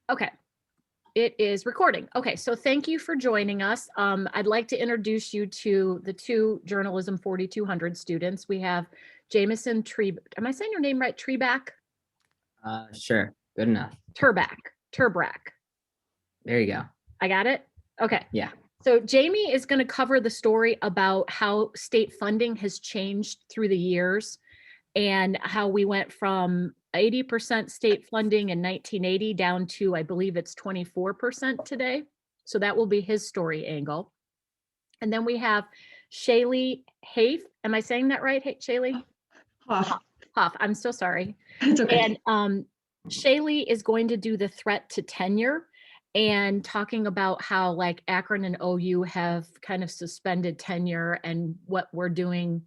Okay, it is recording. Okay, so thank you for joining us. I'd like to introduce you to the two Journalism 4200 students. We have Jameson Tree. Am I saying your name right? Treeback? Sure. Good enough. Turbrack. There you go. I got it? Okay. Yeah. So Jamie is going to cover the story about how state funding has changed through the years and how we went from 80% state funding in 1980 down to, I believe it's 24% today. So that will be his story angle. And then we have Shaylee Haith. Am I saying that right, Shaylee? Huff. I'm so sorry. It's okay. And Shaylee is going to do the threat to tenure and talking about how like Akron and OU have kind of suspended tenure and what we're doing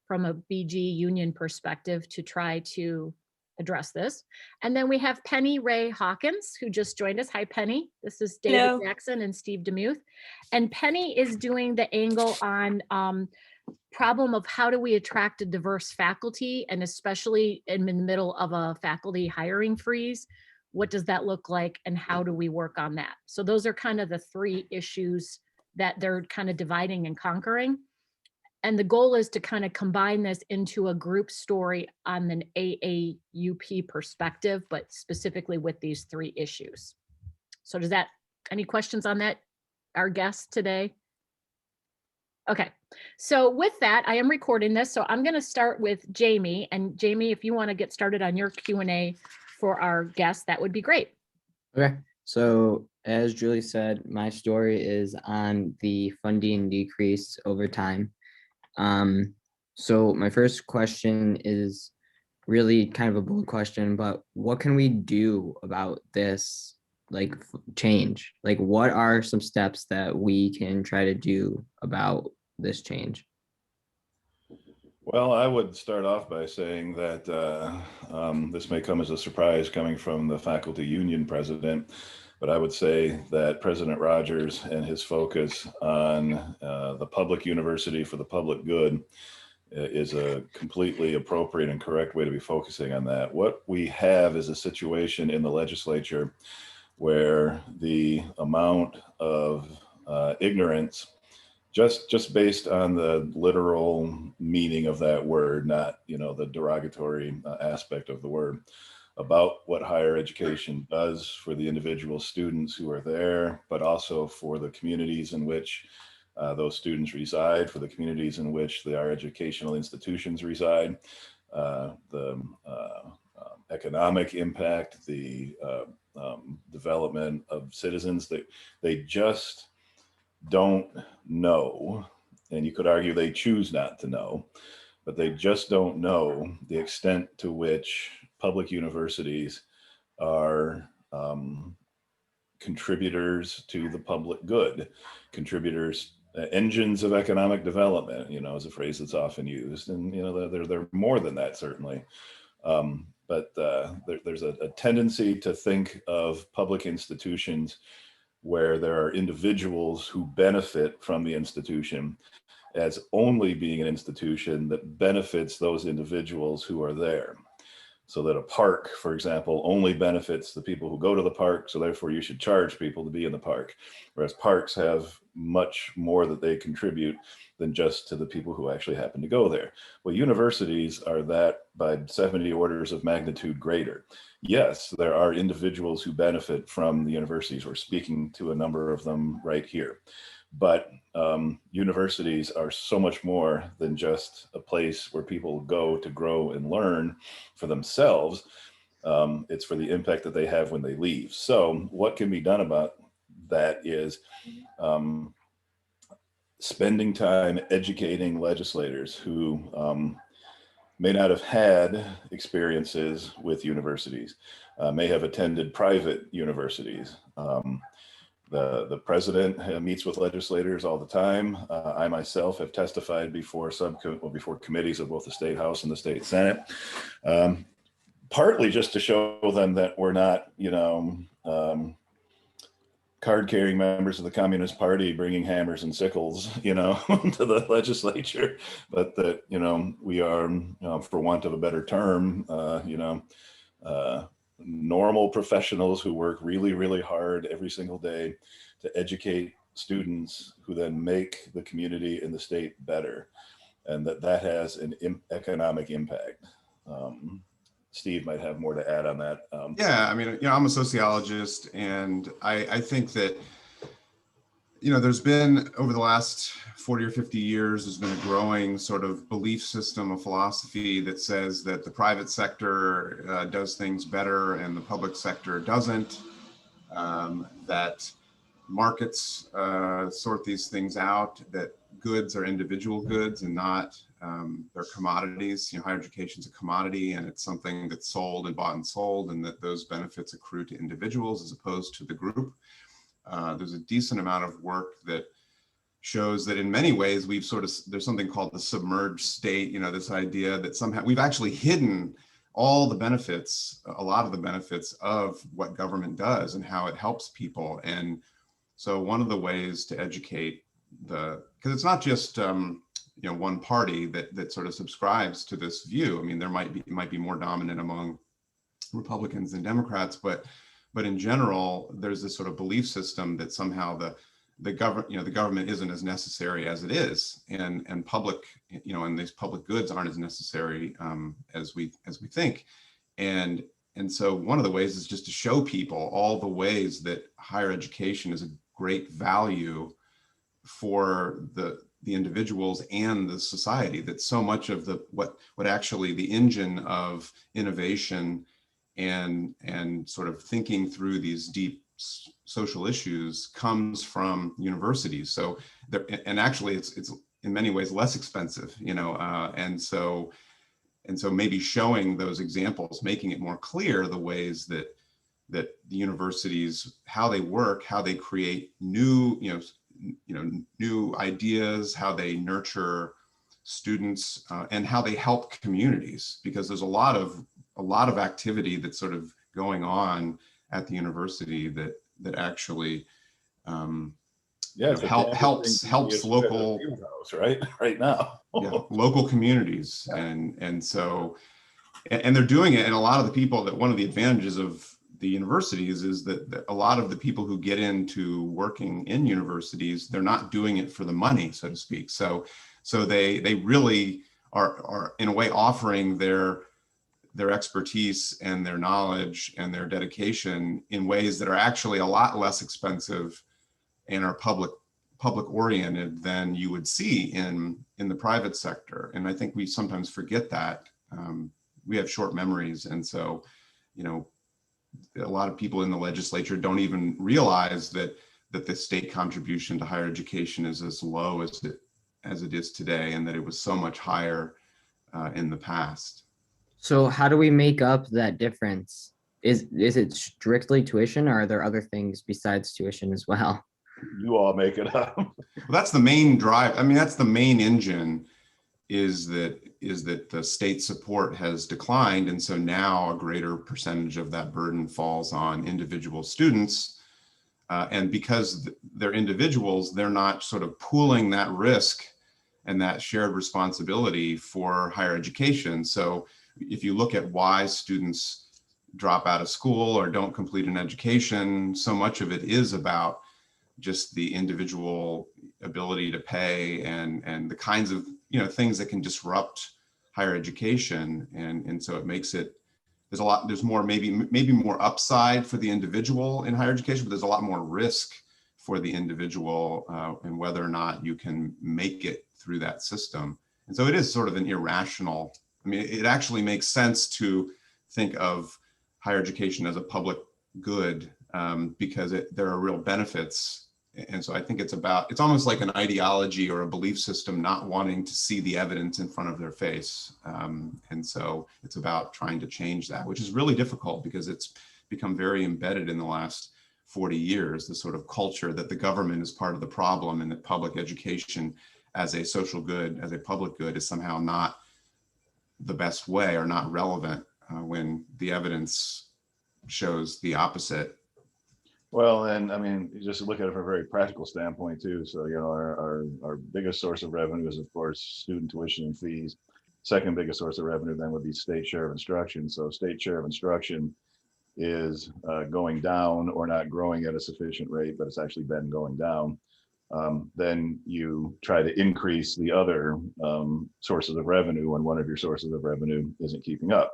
from a BG union perspective to try to address this. And then we have Penny Ray Hawkins, who just joined us. Hi, Penny. This is David Hello. Jackson and Steve Demuth. And Penny is doing the angle on problem of how do we attract a diverse faculty, and especially in the middle of a faculty hiring freeze, what does that look like and how do we work on that? So those are kind of the three issues that they're kind of dividing and conquering. And the goal is to kind of combine this into a group story on an AAUP perspective, but specifically with these three issues. So does that, any questions on that, our guest today? Okay, so with that, I am recording this. So I'm going to start with Jamie. And Jamie, if you want to get started on your Q&A for our guest, that would be great. Okay. So as Julie said, my story is on the funding decrease over time. So my first question is really kind of a bold question, but what can we do about this like change? Like what are some steps that we can try to do about this change? Well, I would start off by saying that this may come as a surprise coming from the faculty union president, but I would say that President Rogers and his focus on the public university for the public good is a completely appropriate and correct way to be focusing on that. What we have is a situation in the legislature where the amount of ignorance, just based on the literal meaning of that word, not the derogatory aspect of the word, about what higher education does for the individual students who are there, but also for the communities in which those students reside, for the communities in which our educational institutions reside, the economic impact, the development of citizens. That they just don't know, and you could argue they choose not to know, but they just don't know the extent to which public universities are contributors to the public good, contributors, engines of economic development, is a phrase that's often used. And, they're more than that, certainly. But there's a tendency to think of public institutions where there are individuals who benefit from the institution as only being an institution that benefits those individuals who are there. So that a park, for example, only benefits the people who go to the park, so therefore you should charge people to be in the park. Whereas parks have much more that they contribute than just to the people who actually happen to go there. Well, universities are that by 70 orders of magnitude greater. Yes, there are individuals who benefit from the universities. We're speaking to a number of them right here. But universities are so much more than just a place where people go to grow and learn for themselves. It's for the impact that they have when they leave. So what can be done about that is spending time educating legislators who may not have had experiences with universities, may have attended private universities. The president meets with legislators all the time. I myself have testified before committees of both the State House and the State Senate, partly just to show them that we're not, card-carrying members of the Communist Party bringing hammers and sickles, to the legislature, but that, we are, for want of a better term, normal professionals who work really, really hard every single day to educate students who then make the community and the state better, and that has an economic impact. Steve might have more to add on that. Yeah, I mean, I'm a sociologist, and I think that, there's been, over the last 40 or 50 years, there's been a growing sort of belief system, a philosophy that says that the private sector does things better and the public sector doesn't, that markets sort these things out, that goods are individual goods and not they're commodities. Higher education is a commodity, and it's something that's sold and bought and sold, and that those benefits accrue to individuals as opposed to the group. There's a decent amount of work that shows that in many ways there's something called the submerged state, this idea that somehow we've actually hidden all the benefits, a lot of the benefits of what government does and how it helps people. And so one of the ways to educate because it's not just one party that sort of subscribes to this view. I mean, it might be more dominant among Republicans than Democrats, but in general, there's this sort of belief system that somehow the government isn't as necessary as it is, and public, and these public goods aren't as necessary as we think. And so one of the ways is just to show people all the ways that higher education is a great value for the individuals and the society, that so much of what actually the engine of innovation and sort of thinking through these deep social issues comes from universities. So and actually it's in many ways less expensive, and so maybe showing those examples, making it more clear the ways that the universities, how they work, how they create new ideas, how they nurture students, and how they help communities, because there's a lot of activity that's sort of going on at the university that actually helps local right now. Local communities. And so they're doing it. And a lot of the people one of the advantages of the universities is that a lot of the people who get into working in universities, they're not doing it for the money, so to speak. So they really are in a way offering their expertise and their knowledge and their dedication in ways that are actually a lot less expensive and are public oriented than you would see in the private sector. And I think we sometimes forget that. We have short memories, and so a lot of people in the legislature don't even realize that the state contribution to higher education is as low as it is today, and that it was so much higher in the past. So how do we make up that difference? Is it strictly tuition, or are there other things besides tuition as well? You all make it up. Well, that's the main drive. I mean, that's the main engine, is that the state support has declined. And so now a greater percentage of that burden falls on individual students. And because they're individuals, they're not sort of pooling that risk and that shared responsibility for higher education. So if you look at why students drop out of school or don't complete an education, so much of it is about just the individual ability to pay and the kinds of things that can disrupt higher education. And so it makes it, there's more, maybe more upside for the individual in higher education, but there's a lot more risk for the individual and whether or not you can make it through that system. And so it is sort of an irrational, it actually makes sense to think of higher education as a public good because there are real benefits. And so I think it's almost like an ideology or a belief system not wanting to see the evidence in front of their face. And so it's about trying to change that, which is really difficult because it's become very embedded in the last 40 years, the sort of culture that the government is part of the problem and that public education as a social good, as a public good, is somehow not the best way or not relevant when the evidence shows the opposite. Well, and you just look at it from a very practical standpoint too. So, our biggest source of revenue is, of course, student tuition and fees. Second biggest source of revenue then would be state share of instruction. So state share of instruction is going down or not growing at a sufficient rate, but it's actually been going down, then you try to increase the other sources of revenue when one of your sources of revenue isn't keeping up.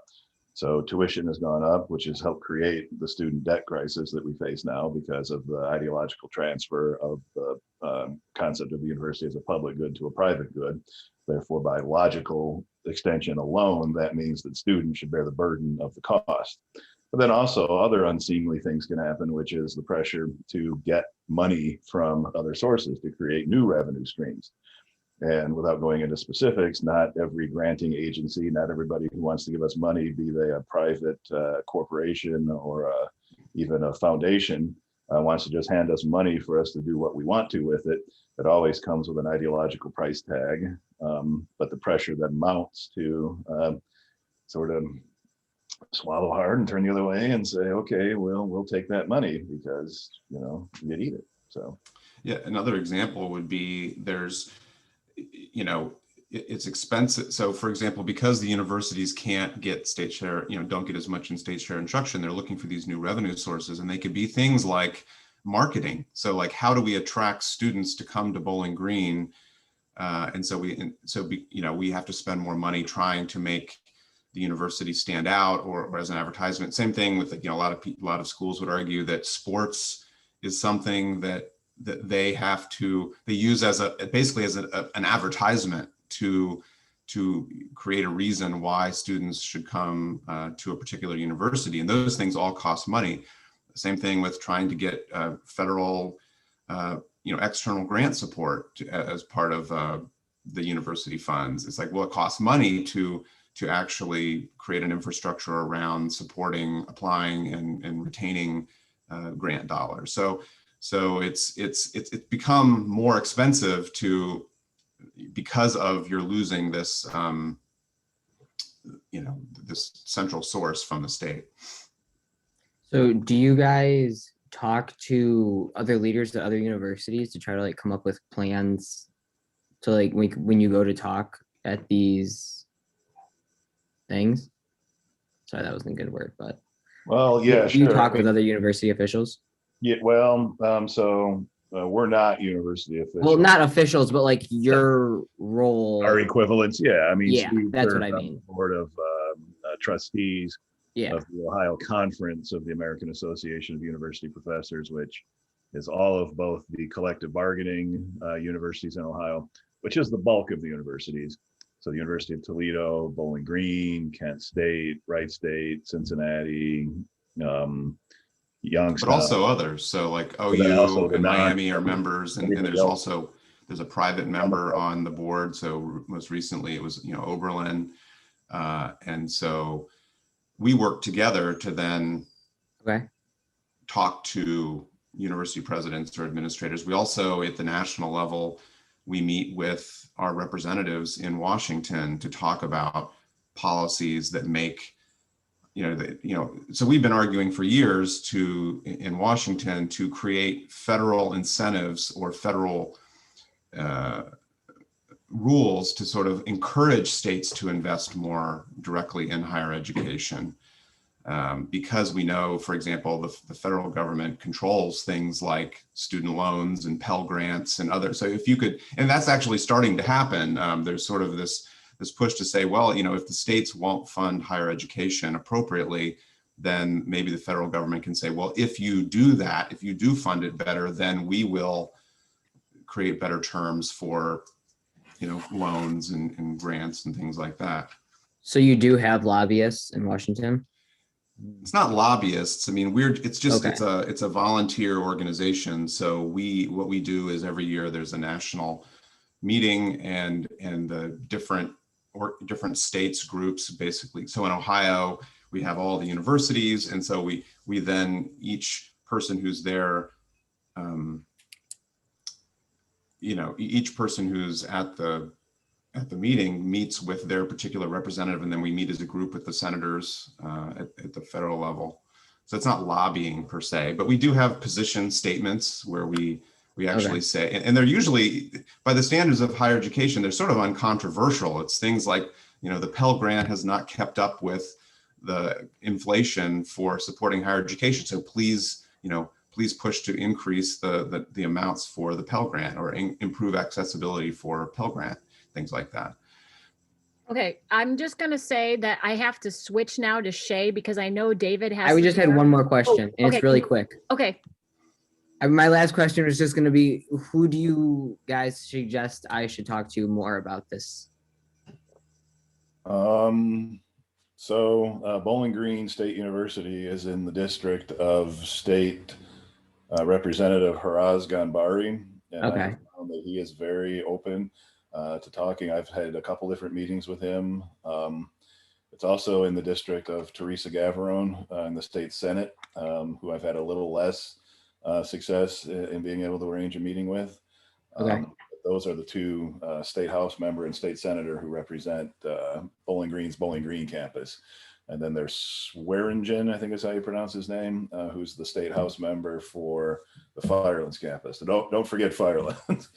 So tuition has gone up, which has helped create the student debt crisis that we face now because of the ideological transfer of the concept of the university as a public good to a private good. Therefore, by logical extension alone, that means that students should bear the burden of the cost. But then also other unseemly things can happen, which is the pressure to get money from other sources to create new revenue streams. And without going into specifics, not every granting agency, not everybody who wants to give us money, be they a private corporation or even a foundation, wants to just hand us money for us to do what we want to with it. It always comes with an ideological price tag, but the pressure then mounts to sort of swallow hard and turn the other way and say, okay, well, we'll take that money because, you know, you need it. So yeah, another example would be there's, you know, it's expensive. So for example, because the universities can't get state share, you know, don't get as much in state share instruction, they're looking for these new revenue sources, and they could be things like marketing. So like, how do we attract students to come to Bowling Green? And so you know, we have to spend more money trying to make the university stand out, or as an advertisement. Same thing with, you know, a lot of schools would argue that sports is something that they use as basically as an advertisement to create a reason why students should come to a particular university, and those things all cost money. Same thing with trying to get federal, you know, external grant support as part of the university funds. It's like, well, it costs money to actually create an infrastructure around supporting, applying, and retaining grant dollars. So it's become more expensive because of you're losing this, you know, this central source from the state. So do you guys talk to other leaders at other universities to try to like come up with plans to like when you go to talk at these things? Sorry, that wasn't a good word, but well, yeah, do you sure. talk with other university officials? Yeah, well, we're not university officials. Well, not officials, but like your role. Our equivalents, yeah. I mean, Yeah, Steve that's what serves I on mean. the board of trustees Yeah. of the Ohio Conference of the American Association of University Professors, which is all of both the collective bargaining universities in Ohio, which is the bulk of the universities. So the University of Toledo, Bowling Green, Kent State, Wright State, Cincinnati, Youngstown. But also others. So like OU and Miami are members, and there's a private member on the board. So most recently it was, you know, Oberlin. And so we work together to then talk to university presidents or administrators. We also, at the national level, we meet with our representatives in Washington to talk about policies that make, so we've been arguing for years in Washington to create federal incentives or federal rules to sort of encourage states to invest more directly in higher education. Because we know, for example, the federal government controls things like student loans and Pell Grants and others. So if you could, and that's actually starting to happen, there's sort of this push to say, well, you know, if the states won't fund higher education appropriately, then maybe the federal government can say, well, if you do that, if you do fund it better, then we will create better terms for, you know, loans and grants and things like that. So you do have lobbyists in Washington? It's not lobbyists. I mean, it's just, it's a volunteer organization. So what we do is every year there's a national meeting and the different states groups basically. So in Ohio, we have all the universities. And so we then, each person who's there, each person who's at the meeting meets with their particular representative, and then we meet as a group with the senators at the federal level. So it's not lobbying per se, but we do have position statements where we actually say, and they're usually, by the standards of higher education, they're sort of uncontroversial. It's things like, you know, the Pell Grant has not kept up with the inflation for supporting higher education. So please, please push to increase the amounts for the Pell Grant, or improve accessibility for Pell Grant, things like that. Okay, I'm just gonna say that I have to switch now to Shay because I know David has. We to just had share. one more question, and okay, it's really quick. Okay, My last question was just going to be, who do you guys suggest I should talk to more about this? Bowling Green State University is in the district of State Representative Haraz Ganbari, and Okay. I found that he is very open to talking. I've had a couple different meetings with him. It's also in the district of Teresa Gavarone in the state Senate, who I've had a little less success in being able to arrange a meeting with. Okay. Those are the two state house member and state senator who represent Bowling Green's Bowling Green campus. And then there's Swearingen, I think is how you pronounce his name, who's the state house member for the Firelands campus. So don't forget Firelands.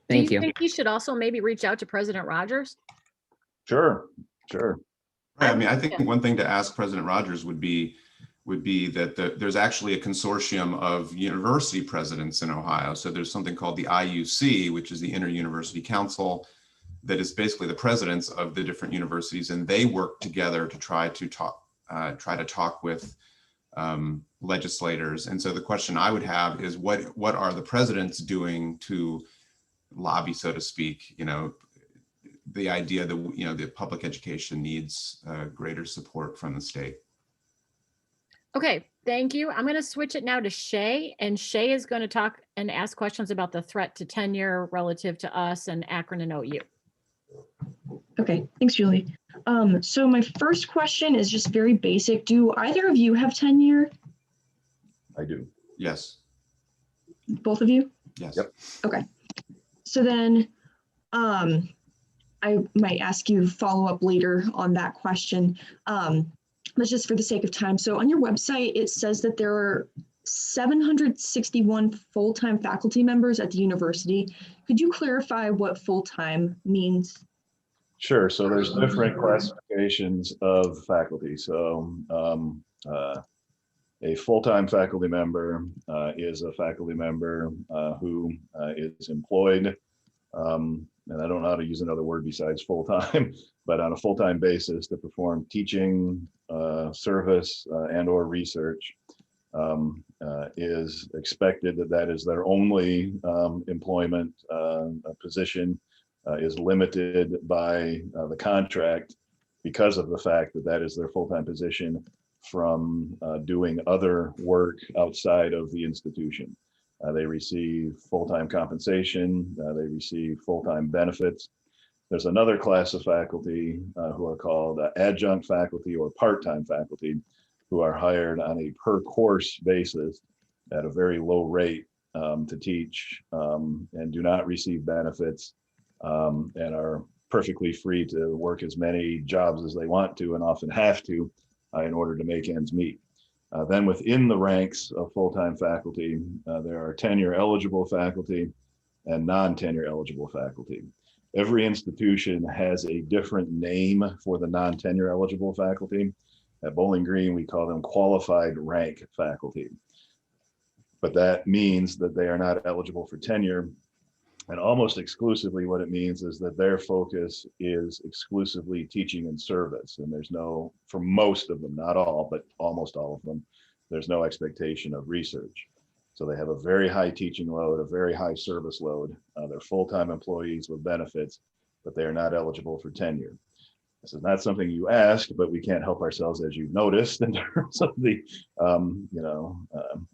Thank do you you. think he should also maybe reach out to President Rogers? Sure. Right. I mean, I think one thing to ask President Rogers would be that there's actually a consortium of university presidents in Ohio. So there's something called the IUC, which is the Inter-University Council, that is basically the presidents of the different universities, and they work together to try to talk with legislators. And so the question I would have is, what are the presidents doing to lobby, so to speak? The idea that that public education needs greater support from the state. Okay, thank you. I'm going to switch it now to Shay, and Shay is going to talk and ask questions about the threat to tenure relative to us and Akron and OU. Okay, thanks, Julie. So my first question is just very basic. Do either of you have tenure? I do. Yes. Both of you? Yes. Yep. Okay. So then I might ask you follow up later on that question. But just for the sake of time. So on your website, it says that there are 761 full-time faculty members at the university. Could you clarify what full-time means? Sure. So there's different classifications of faculty. So a full-time faculty member is a faculty member who is employed, and I don't know how to use another word besides full-time, but on a full-time basis to perform teaching, service, and or research. Is expected that is their only employment position, is limited by the contract because of the fact that is their full-time position from doing other work outside of the institution. They receive full-time compensation, they receive full-time benefits. There's another class of faculty who are called adjunct faculty or part-time faculty, who are hired on a per course basis at a very low rate to teach and do not receive benefits and are perfectly free to work as many jobs as they want to and often have to in order to make ends meet. Then within the ranks of full-time faculty, there are tenure eligible faculty and non-tenure eligible faculty. Every institution has a different name for the non-tenure eligible faculty. At Bowling Green, we call them qualified rank faculty. But that means that they are not eligible for tenure. And almost exclusively what it means is that their focus is exclusively teaching and service. And there's no, for most of them, not all, but almost all of them, there's no expectation of research. So they have a very high teaching load, a very high service load. They're full-time employees with benefits, but they are not eligible for tenure. This is not something you asked, but we can't help ourselves, as you've noticed, in terms of the,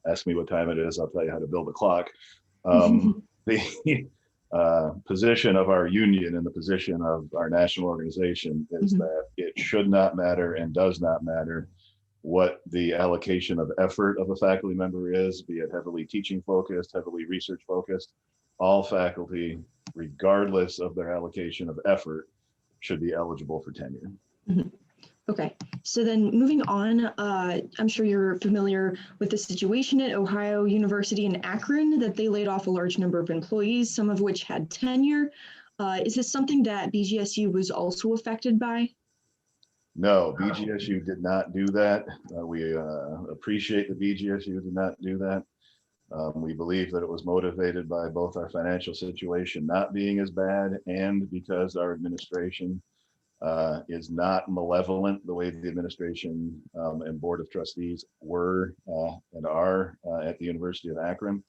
ask me what time it is, I'll tell you how to build a clock. The position of our union and the position of our national organization is that it should not matter and does not matter what the allocation of effort of a faculty member is, be it heavily teaching focused, heavily research focused. All faculty, regardless of their allocation of effort, should be eligible for tenure. Okay, so then moving on, I'm sure you're familiar with the situation at Ohio University in Akron, that they laid off a large number of employees, some of which had tenure. Is this something that BGSU was also affected by? No, BGSU did not do that. We appreciate the BGSU did not do that. We believe that it was motivated by both our financial situation not being as bad and because our administration is not malevolent the way the administration and board of trustees were and are at the University of Akron.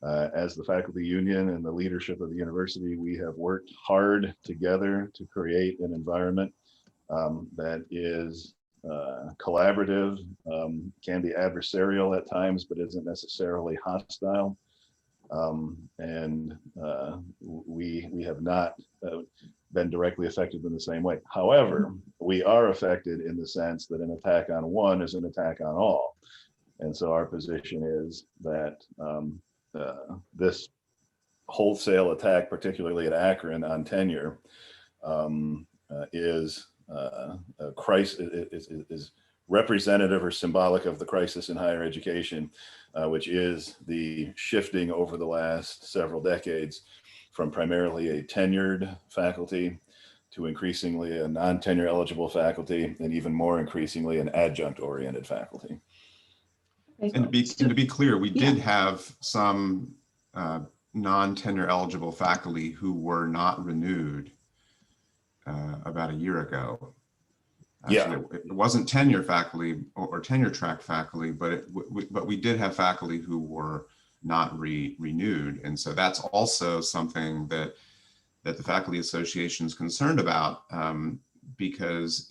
As the faculty union and the leadership of the university, we have worked hard together to create an environment that is collaborative, can be adversarial at times, but isn't necessarily hostile. We have not been directly affected in the same way. However, we are affected in the sense that an attack on one is an attack on all. And so our position is that this wholesale attack, particularly at Akron on tenure, is a crisis, is representative or symbolic of the crisis in higher education, which is the shifting over the last several decades from primarily a tenured faculty to increasingly a non-tenure eligible faculty, and even more increasingly an adjunct oriented faculty. And to be clear, we did have some non-tenure eligible faculty who were not renewed about a year ago. Actually, it wasn't tenure faculty or tenure track faculty, but we did have faculty who were not renewed, and so that's also something that the faculty association is concerned about, because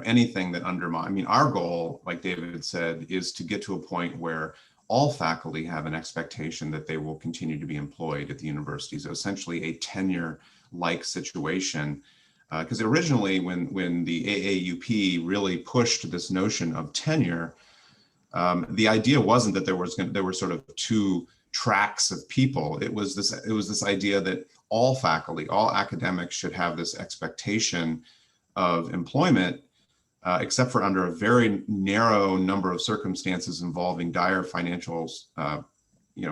anything that undermines. I mean, our goal, like David said, is to get to a point where all faculty have an expectation that they will continue to be employed at the university. So essentially a tenure-like situation. Because originally, when the AAUP really pushed this notion of tenure, the idea wasn't that there were sort of two tracks of people. It was this idea that all faculty, all academics should have this expectation of employment, except for under a very narrow number of circumstances involving dire financial,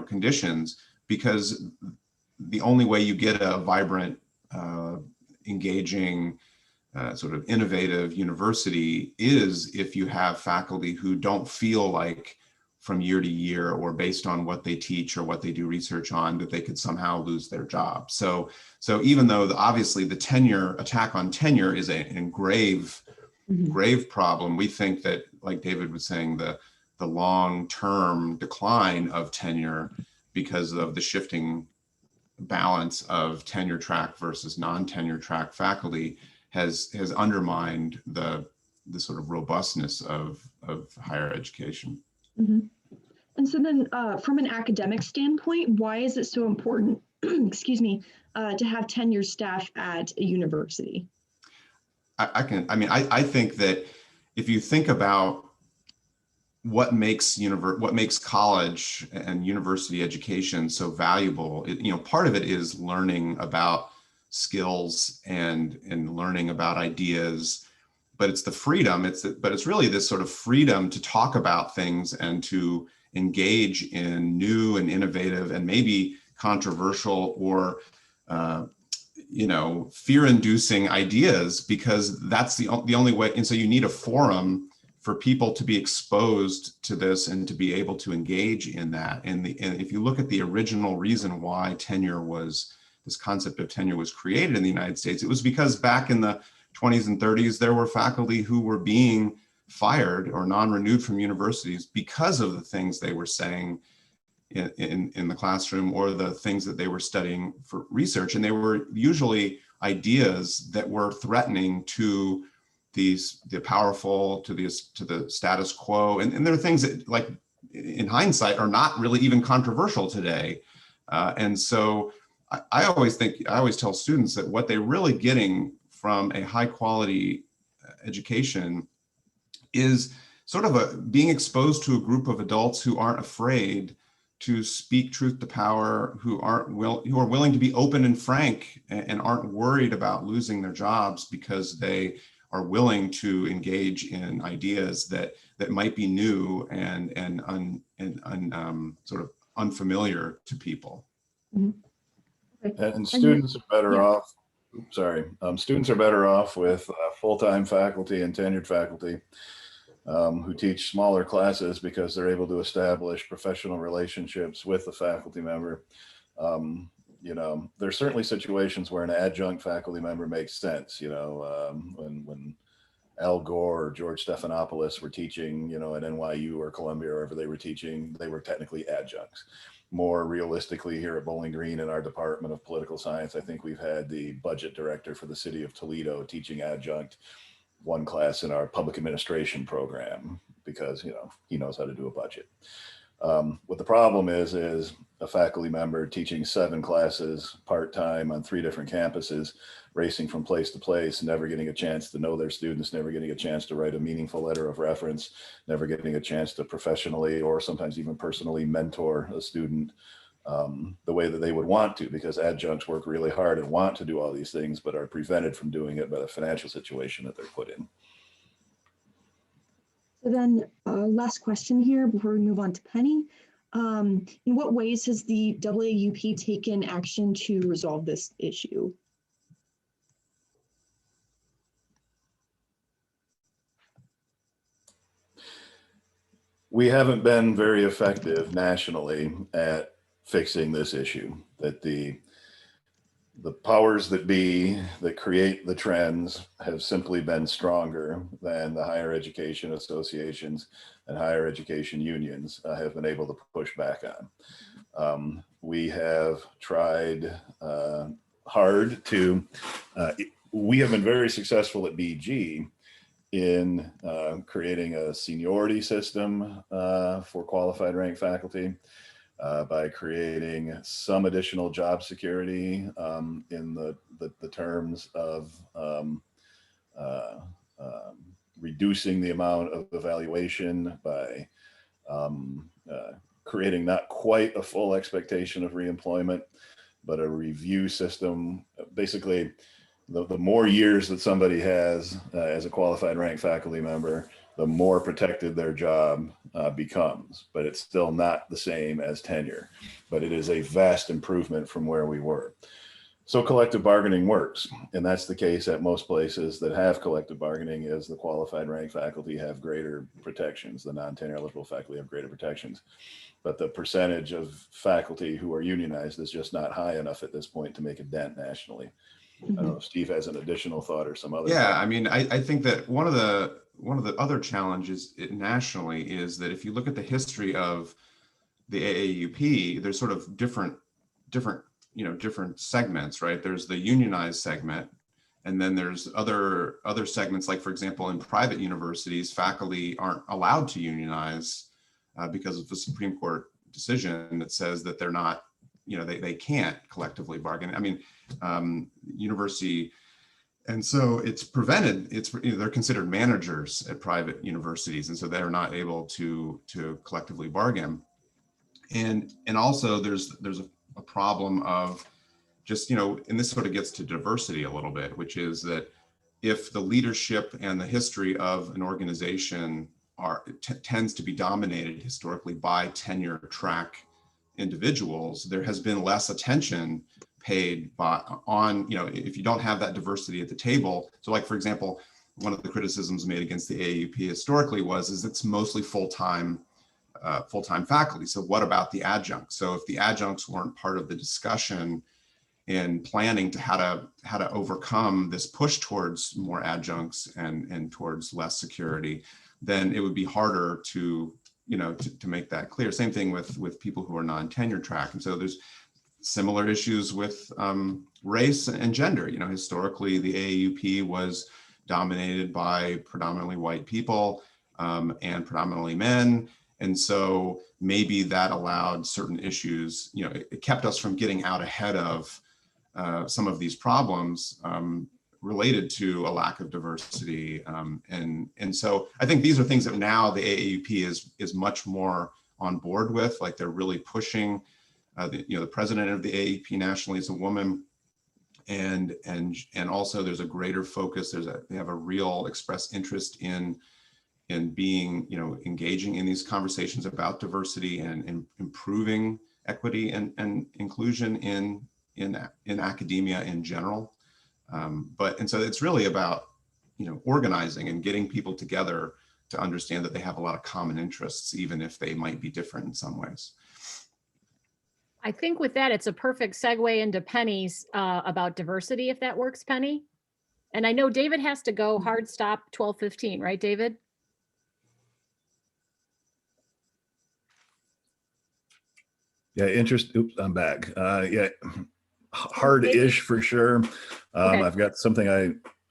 conditions. Because the only way you get a vibrant, engaging, sort of innovative university is if you have faculty who don't feel like from year to year or based on what they teach or what they do research on that they could somehow lose their job. So even though obviously the attack on tenure is a grave problem, we think that, like David was saying, the long-term decline of tenure because of the shifting balance of tenure track versus non-tenure track faculty has undermined the sort of robustness of higher education. And so then from an academic standpoint, why is it so important, excuse me, to have tenured staff at a university? I think that if you think about what makes college and university education so valuable, part of it is learning about skills and learning about ideas, but it's the freedom. But it's really this sort of freedom to talk about things and to engage in new and innovative and maybe controversial or fear-inducing ideas, because that's the only way. And so you need a forum for people to be exposed to this and to be able to engage in that. And if you look at the original reason why this concept of tenure was created in the United States, it was because back in the 20s and 30s, there were faculty who were being fired or non-renewed from universities because of the things they were saying in the classroom or the things that they were studying for research. And they were usually ideas that were threatening to the powerful, to the status quo. And there are things that, like, in hindsight, are not really even controversial today. And so I always tell students that what they're really getting from a high quality education is sort of being exposed to a group of adults who aren't afraid to speak truth to power, who are willing to be open and frank and aren't worried about losing their jobs because they are willing to engage in ideas that might be new and sort of unfamiliar to people. And students are better off Students are better off with full-time faculty and tenured faculty who teach smaller classes because they're able to establish professional relationships with the faculty member. You know, there's certainly situations where an adjunct faculty member makes sense. You know, when Al Gore or George Stephanopoulos were teaching, you know, at NYU or Columbia or wherever they were teaching, they were technically adjuncts. More realistically, here at Bowling Green in our Department of Political Science, I think we've had the budget director for the city of Toledo teaching adjunct one class in our public administration program because, you know, he knows how to do a budget. What the problem is a faculty member teaching 7 classes part-time on 3 different campuses, racing from place to place, never getting a chance to know their students, never getting a chance to write a meaningful letter of reference, never getting a chance to professionally or sometimes even personally mentor a student the way that they would want to, because adjuncts work really hard and want to do all these things, but are prevented from doing it by the financial situation that they're put in. So then last question here before we move on to Penny. In what ways has the AAUP taken action to resolve this issue? We haven't been very effective nationally at fixing this issue, that the powers that be that create the trends have simply been stronger than the higher education associations and higher education unions have been able to push back on. We have tried hard to, we have been very successful at BG in creating a seniority system for qualified ranked faculty. By creating some additional job security in the terms of reducing the amount of evaluation, by creating not quite a full expectation of reemployment, but a review system. Basically, the more years that somebody has as a qualified ranked faculty member, the more protected their job becomes, but it's still not the same as tenure, but it is a vast improvement from where we were. So collective bargaining works, and that's the case at most places that have collective bargaining. Is the qualified ranked faculty have greater protections, the non-tenure eligible faculty have greater protections, but the percentage of faculty who are unionized is just not high enough at this point to make a dent nationally. I don't know if Steve has an additional thought or some other. Yeah, thought. I mean, I think that one of the other challenges nationally is that if you look at the history of the AAUP, there's sort of different segments, right? There's the unionized segment, and then there's other segments, like for example, in private universities, faculty aren't allowed to unionize because of the Supreme Court decision that says that they're not, they can't collectively bargain. I mean, university. And so it's prevented, they're considered managers at private universities. And so they're not able to collectively bargain. And also there's a problem of just, and this sort of gets to diversity a little bit, which is that if the leadership and the history of an organization tends to be dominated historically by tenure track individuals, there has been less attention paid on, if you don't have that diversity at the table. So like, for example, one of the criticisms made against the AAUP historically is it's mostly full-time faculty. So what about the adjuncts? So if the adjuncts weren't part of the discussion in planning to how to overcome this push towards more adjuncts and towards less security, then it would be harder to make that clear. Same thing with people who are non-tenure track. And so there's similar issues with race and gender. Historically, the AAUP was dominated by predominantly white people and predominantly men. And so maybe that allowed certain issues, it kept us from getting out ahead of some of these problems related to a lack of diversity. And so I think these are things that now the AAUP is much more on board with, like they're really pushing. The president of the AAUP nationally is a woman, and also there's a greater focus. They have a real express interest in being, engaging in these conversations about diversity and improving equity and inclusion in academia in general. And so it's really about, organizing and getting people together to understand that they have a lot of common interests, even if they might be different in some ways. I think with that, it's a perfect segue into Penny's about diversity, if that works, Penny. And I know David has to go hard stop 12:15, right, David? Yeah, oops, I'm back. Yeah, hard-ish for sure. Okay. I've got something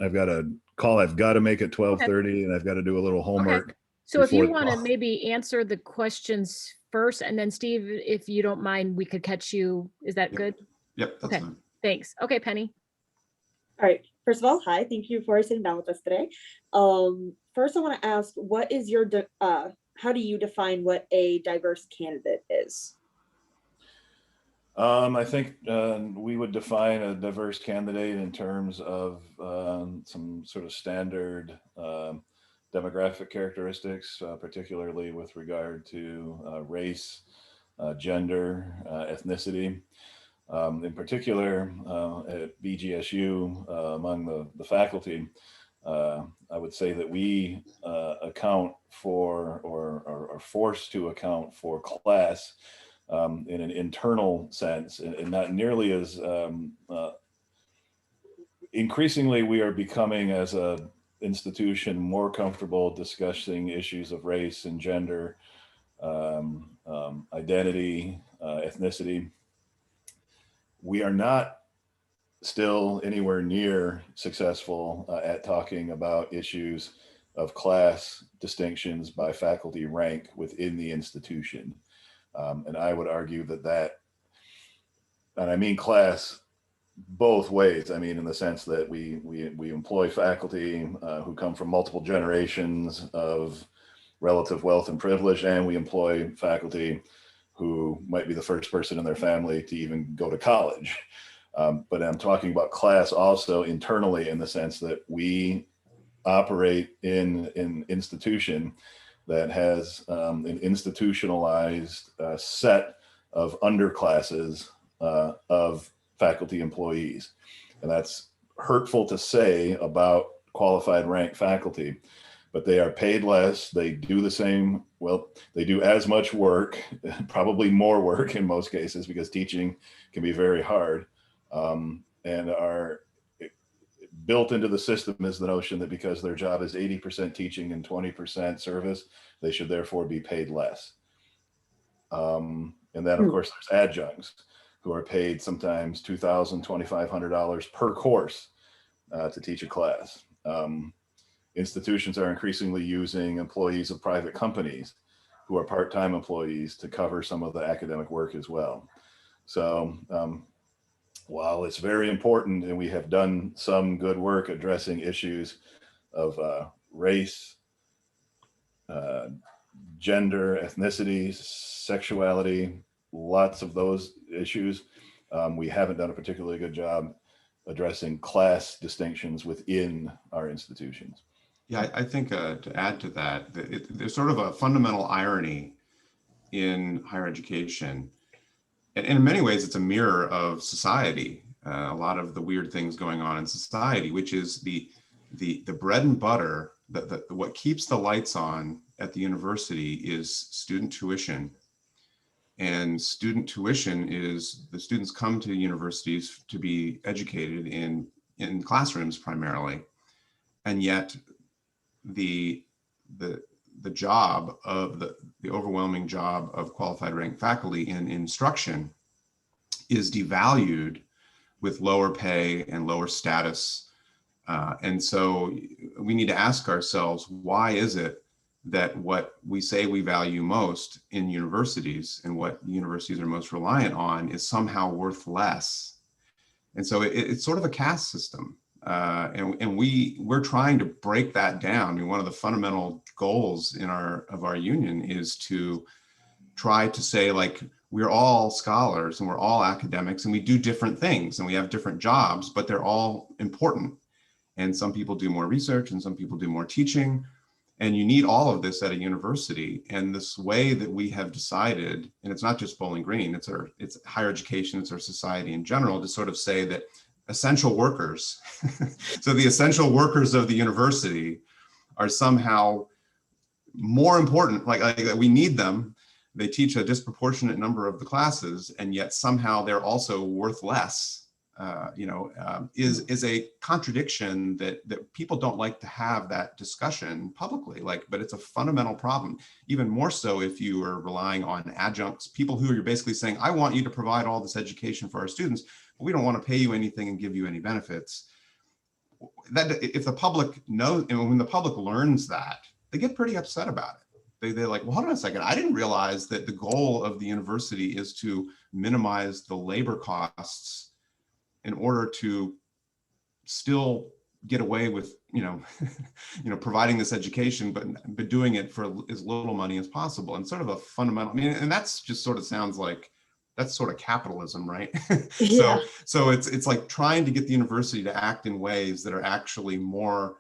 I've got a call I've got to make at 12:30, and I've got to do a little homework. So if you before the want to call. maybe answer the questions first, and then Steve, if you don't mind, we could catch you. Is that Yep. good? Yep, that's Okay. fine. Thanks. Okay, Penny. All right. First of all, hi. Thank you for sitting down with us today. First, I want to ask, what is your how do you define what a diverse candidate is? I think we would define a diverse candidate in terms of some sort of standard demographic characteristics, particularly with regard to race, gender, ethnicity. In particular, at BGSU, among the faculty, I would say that we account for or are forced to account for class in an internal sense, and not nearly as increasingly we are becoming as a institution more comfortable discussing issues of race and gender, identity, ethnicity. We are not still anywhere near successful at talking about issues of class distinctions by faculty rank within the institution. And I would argue that, and I mean class both ways. I mean, in the sense that we employ faculty who come from multiple generations of relative wealth and privilege, and we employ faculty who might be the first person in their family to even go to college. But I'm talking about class also internally, in the sense that we operate in an institution that has an institutionalized set of underclasses of faculty employees. And that's hurtful to say about qualified rank faculty, but they are paid less. They do the same, well, they do as much work, probably more work in most cases, because teaching can be very hard. And are built into the system is the notion that because their job is 80% teaching and 20% service, they should therefore be paid less. And then of course there's adjuncts who are paid sometimes $2,000, $2,500 per course to teach a class. Institutions are increasingly using employees of private companies who are part-time employees to cover some of the academic work as well. So while it's very important, and we have done some good work addressing issues of race, gender, ethnicity, sexuality, lots of those issues, we haven't done a particularly good job addressing class distinctions within our institutions. Yeah, I think to add to that, there's sort of a fundamental irony in higher education. And in many ways, it's a mirror of society. A lot of the weird things going on in society, which is the bread and butter, what keeps the lights on at the university is student tuition. And student tuition is, the students come to universities to be educated in classrooms primarily. And yet the job of the overwhelming job of qualified ranked faculty in instruction is devalued with lower pay and lower status. And so we need to ask ourselves, why is it that what we say we value most in universities and what universities are most reliant on is somehow worth less? And so it's sort of a caste system. And we're trying to break that down. I mean, one of the fundamental goals of our union is to try to say, like, we're all scholars and we're all academics and we do different things and we have different jobs, but they're all important. And some people do more research and some people do more teaching. And you need all of this at a university. And this way that we have decided, and it's not just Bowling Green, it's higher education, it's our society in general, to sort of say that essential workers. So the essential workers of the university are somehow more important, like we need them. They teach a disproportionate number of the classes, and yet somehow they're also worth less. Is a contradiction that people don't like to have that discussion publicly, but it's a fundamental problem, even more so if you are relying on adjuncts, people who are basically saying, I want you to provide all this education for our students, but we don't want to pay you anything and give you any benefits. That if the public knows, and when the public learns that, they get pretty upset about it. They're like, well, hold on a second. I didn't realize that the goal of the university is to minimize the labor costs in order to still get away with, providing this education, but doing it for as little money as possible. And sort of a fundamental, and that's just sort of sounds like that's sort of capitalism, right? Yeah. So it's like trying to get the university to act in ways that are actually more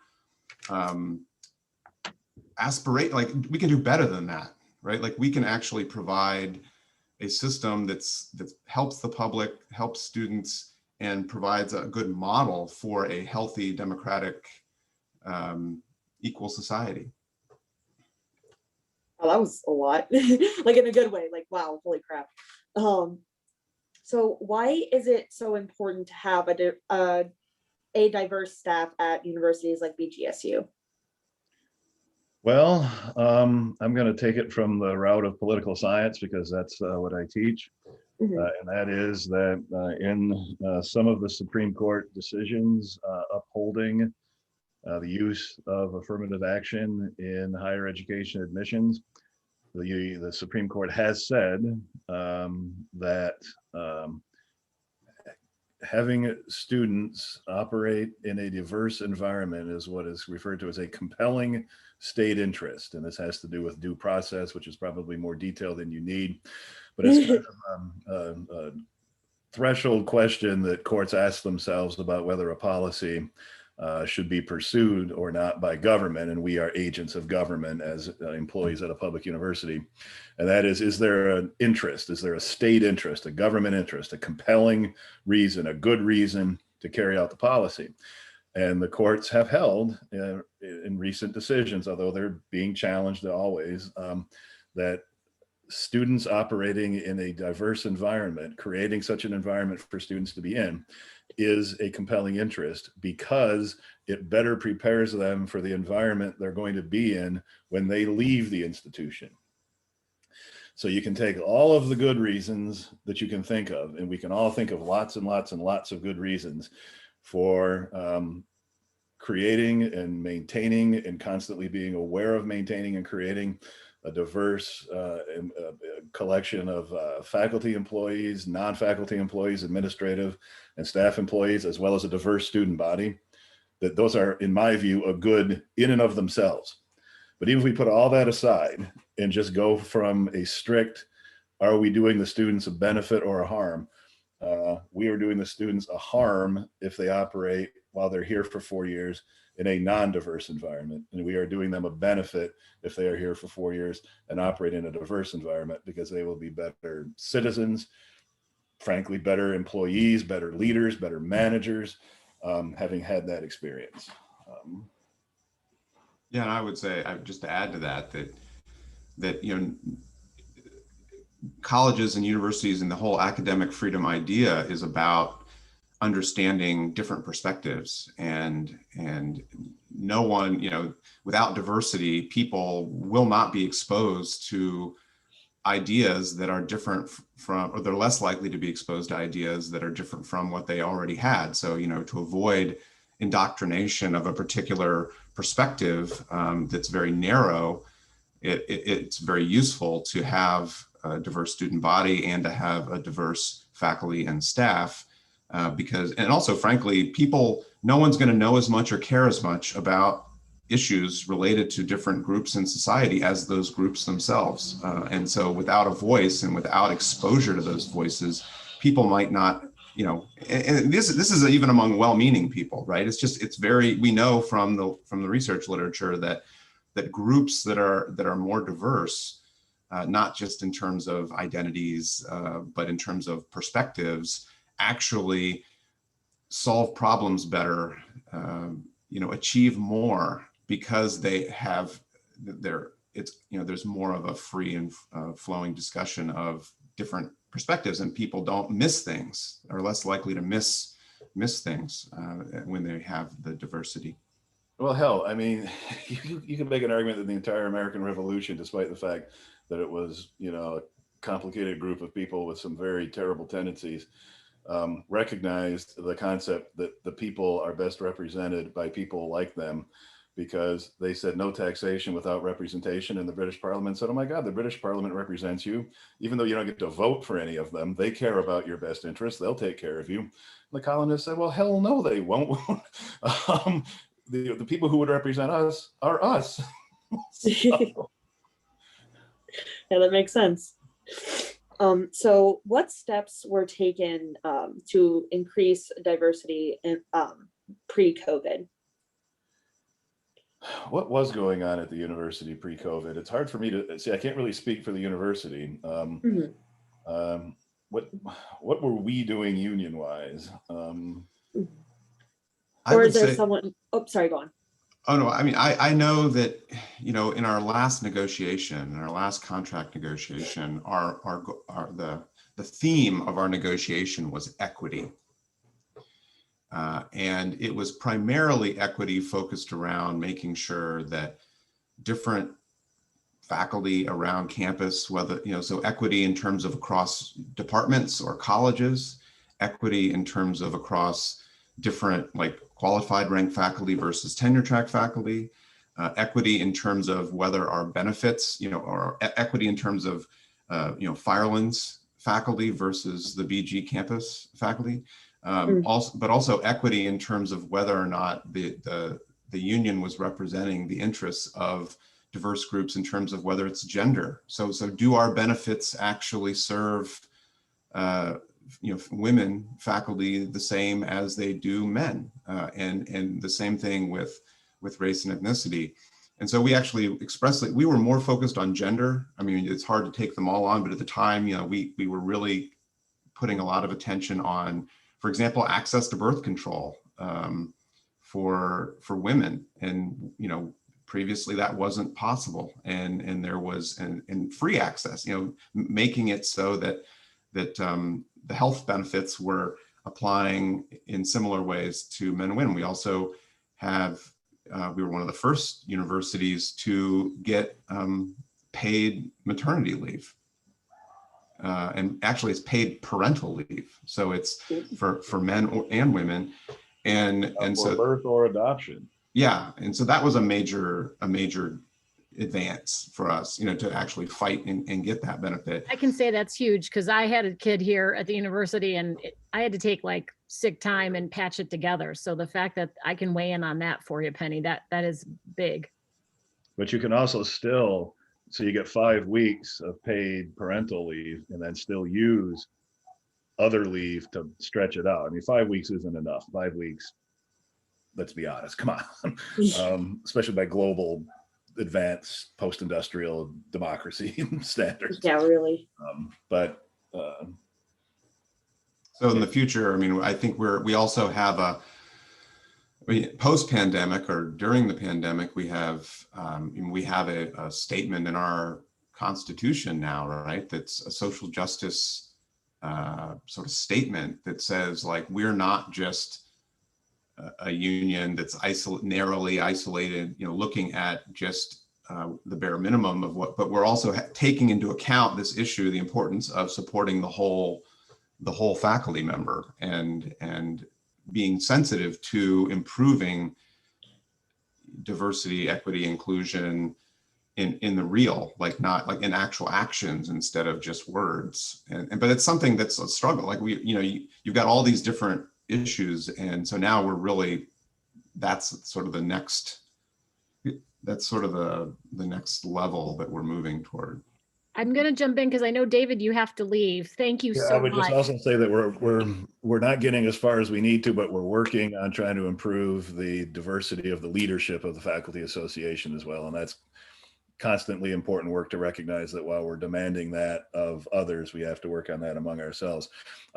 aspirate, like we can do better than that, right? Like we can actually provide a system that helps the public, helps students, and provides a good model for a healthy, democratic, equal society. Oh, that was a lot, like in a good way, like, wow, holy crap. So why is it so important to have a diverse staff at universities like BGSU? Well, I'm going to take it from the route of political science because that's what I teach. And that is that in some of the Supreme Court decisions upholding the use of affirmative action in higher education admissions, the Supreme Court has said that having students operate in a diverse environment is what is referred to as a compelling state interest. And this has to do with due process, which is probably more detailed than you need. But it's kind of a threshold question that courts ask themselves about whether a policy should be pursued or not by government. And we are agents of government as employees at a public university. And that is there an interest? Is there a state interest, a government interest, a compelling reason, a good reason to carry out the policy? And the courts have held in recent decisions, although they're being challenged always, that students operating in a diverse environment, creating such an environment for students to be in, is a compelling interest because it better prepares them for the environment they're going to be in when they leave the institution. So you can take all of the good reasons that you can think of, and we can all think of lots and lots and lots of good reasons for creating and maintaining and constantly being aware of maintaining and creating a diverse collection of faculty employees, non-faculty employees, administrative and staff employees, as well as a diverse student body, that those are, in my view, a good in and of themselves. But even if we put all that aside and just go from a strict, are we doing the students a benefit or a harm? We are doing the students a harm if they operate while they're here for 4 years in a non-diverse environment. And we are doing them a benefit if they are here for 4 years and operate in a diverse environment, because they will be better citizens, frankly, better employees, better leaders, better managers, having had that experience. Yeah, and I would say, just to add to that, that colleges and universities and the whole academic freedom idea is about understanding different perspectives, and no one, without diversity, people will not be exposed to ideas that are different from, or they're less likely to be exposed to ideas that are different from what they already had. So, to avoid indoctrination of a particular perspective that's very narrow, it's very useful to have a diverse student body and to have a diverse faculty and staff, because, and also, frankly, no one's going to know as much or care as much about issues related to different groups in society as those groups themselves. And so without a voice and without exposure to those voices, people might not, and this is even among well-meaning people, right? We know from the research literature that groups that are more diverse, not just in terms of identities, but in terms of perspectives, actually solve problems better, achieve more because they have there's more of a free and flowing discussion of different perspectives, and people don't miss things, are less likely to miss things when they have the diversity. Well, hell, I mean, you can make an argument that the entire American Revolution, despite the fact that it was, a complicated group of people with some very terrible tendencies, recognized the concept that the people are best represented by people like them, because they said no taxation without representation. And the British Parliament said, oh my God, the British Parliament represents you. Even though you don't get to vote for any of them, they care about your best interests. They'll take care of you. And the colonists said, well, hell no, they won't. The people who would represent us are us. So. Yeah, that makes sense. So what steps were taken to increase diversity in pre-COVID? What was going on at the university pre-COVID? It's hard for me to see. I can't really speak for the university. What were we doing union-wise? Or is there someone? Oh, sorry, go on. Oh no, I mean, I know that, in our last negotiation, in our last contract negotiation, the theme of our negotiation was equity. And it was primarily equity focused around making sure that different faculty around campus, whether, so equity in terms of across departments or colleges, equity in terms of across different like qualified ranked faculty versus tenure track faculty, equity in terms of whether our benefits, or equity in terms of, Firelands faculty versus the BG campus faculty. But also equity in terms of whether or not the union was representing the interests of diverse groups in terms of whether it's gender. So do our benefits actually serve women faculty the same as they do men, and the same thing with race and ethnicity. And so we actually we were more focused on gender. I mean, it's hard to take them all on, but at the time, we were really putting a lot of attention on, for example, access to birth control for women. And, previously that wasn't possible. And there was, and free access, making it so that the health benefits were applying in similar ways to men and women. We also have, we were one of the first universities to get paid maternity leave. And actually it's paid parental leave. So it's for men and women. And so birth or adoption. Yeah. And so that was a major advance for us, to actually fight and get that benefit. I can say that's huge because I had a kid here at the university and I had to take like sick time and patch it together. So the fact that I can weigh in on that for you, Penny, that is big. But you can also still, so you get 5 weeks of paid parental leave and then still use other leave to stretch it out. I mean, 5 weeks isn't enough. 5 weeks, let's be honest, come on. Especially by global advanced post-industrial democracy standards. Yeah, really. So in the future, I mean, I think we also have post-pandemic or during the pandemic, we have a statement in our Constitution now, right? That's a social justice sort of statement that says, like, we're not just a union that's narrowly isolated, looking at just the bare minimum of but we're also taking into account this issue, the importance of supporting the whole faculty member and being sensitive to improving diversity, equity, inclusion in the real, not like in actual actions instead of just words. But it's something that's a struggle. Like you've got all these different issues, and so now we're really, that's sort of the next level that we're moving toward. I'm going to jump in because I know, David, you have to leave. Thank you so much. I would just also say that we're not getting as far as we need to, but we're working on trying to improve the diversity of the leadership of the faculty association as well. And that's constantly important work to recognize that while we're demanding that of others, we have to work on that among ourselves.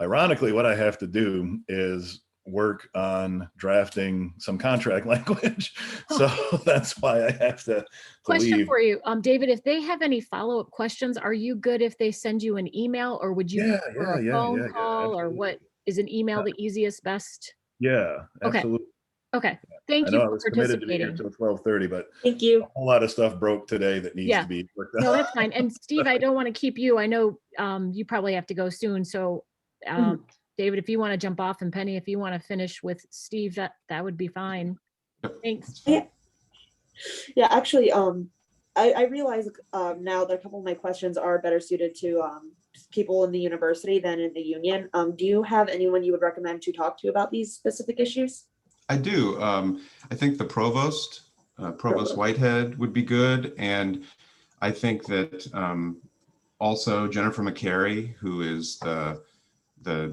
Ironically, what I have to do is work on drafting some contract language. So that's why I have to Question leave. for you, David, if they have any follow-up questions, are you good if they send you an email, or would you Yeah, prefer a phone call, or absolutely. what is an email the easiest, best? Yeah, Okay. absolutely. Okay, I thank you know I for was committed to be here participating. till 12:30, but Thank a you. whole lot of stuff broke today that needs Yeah. to be worked No, out. that's fine. And Steve, I don't want to keep you. I know you probably have to go soon. So David, if you want to jump off, and Penny, if you want to finish with Steve, that would be fine. Yep, Thanks. that's fine. Yeah, actually, I realize now that a couple of my questions are better suited to people in the university than in the union. Do you have anyone you would recommend to talk to about these specific issues? I do. I think the provost, Provost Whitehead would be good. And I think that also Jennifer McCary, who is the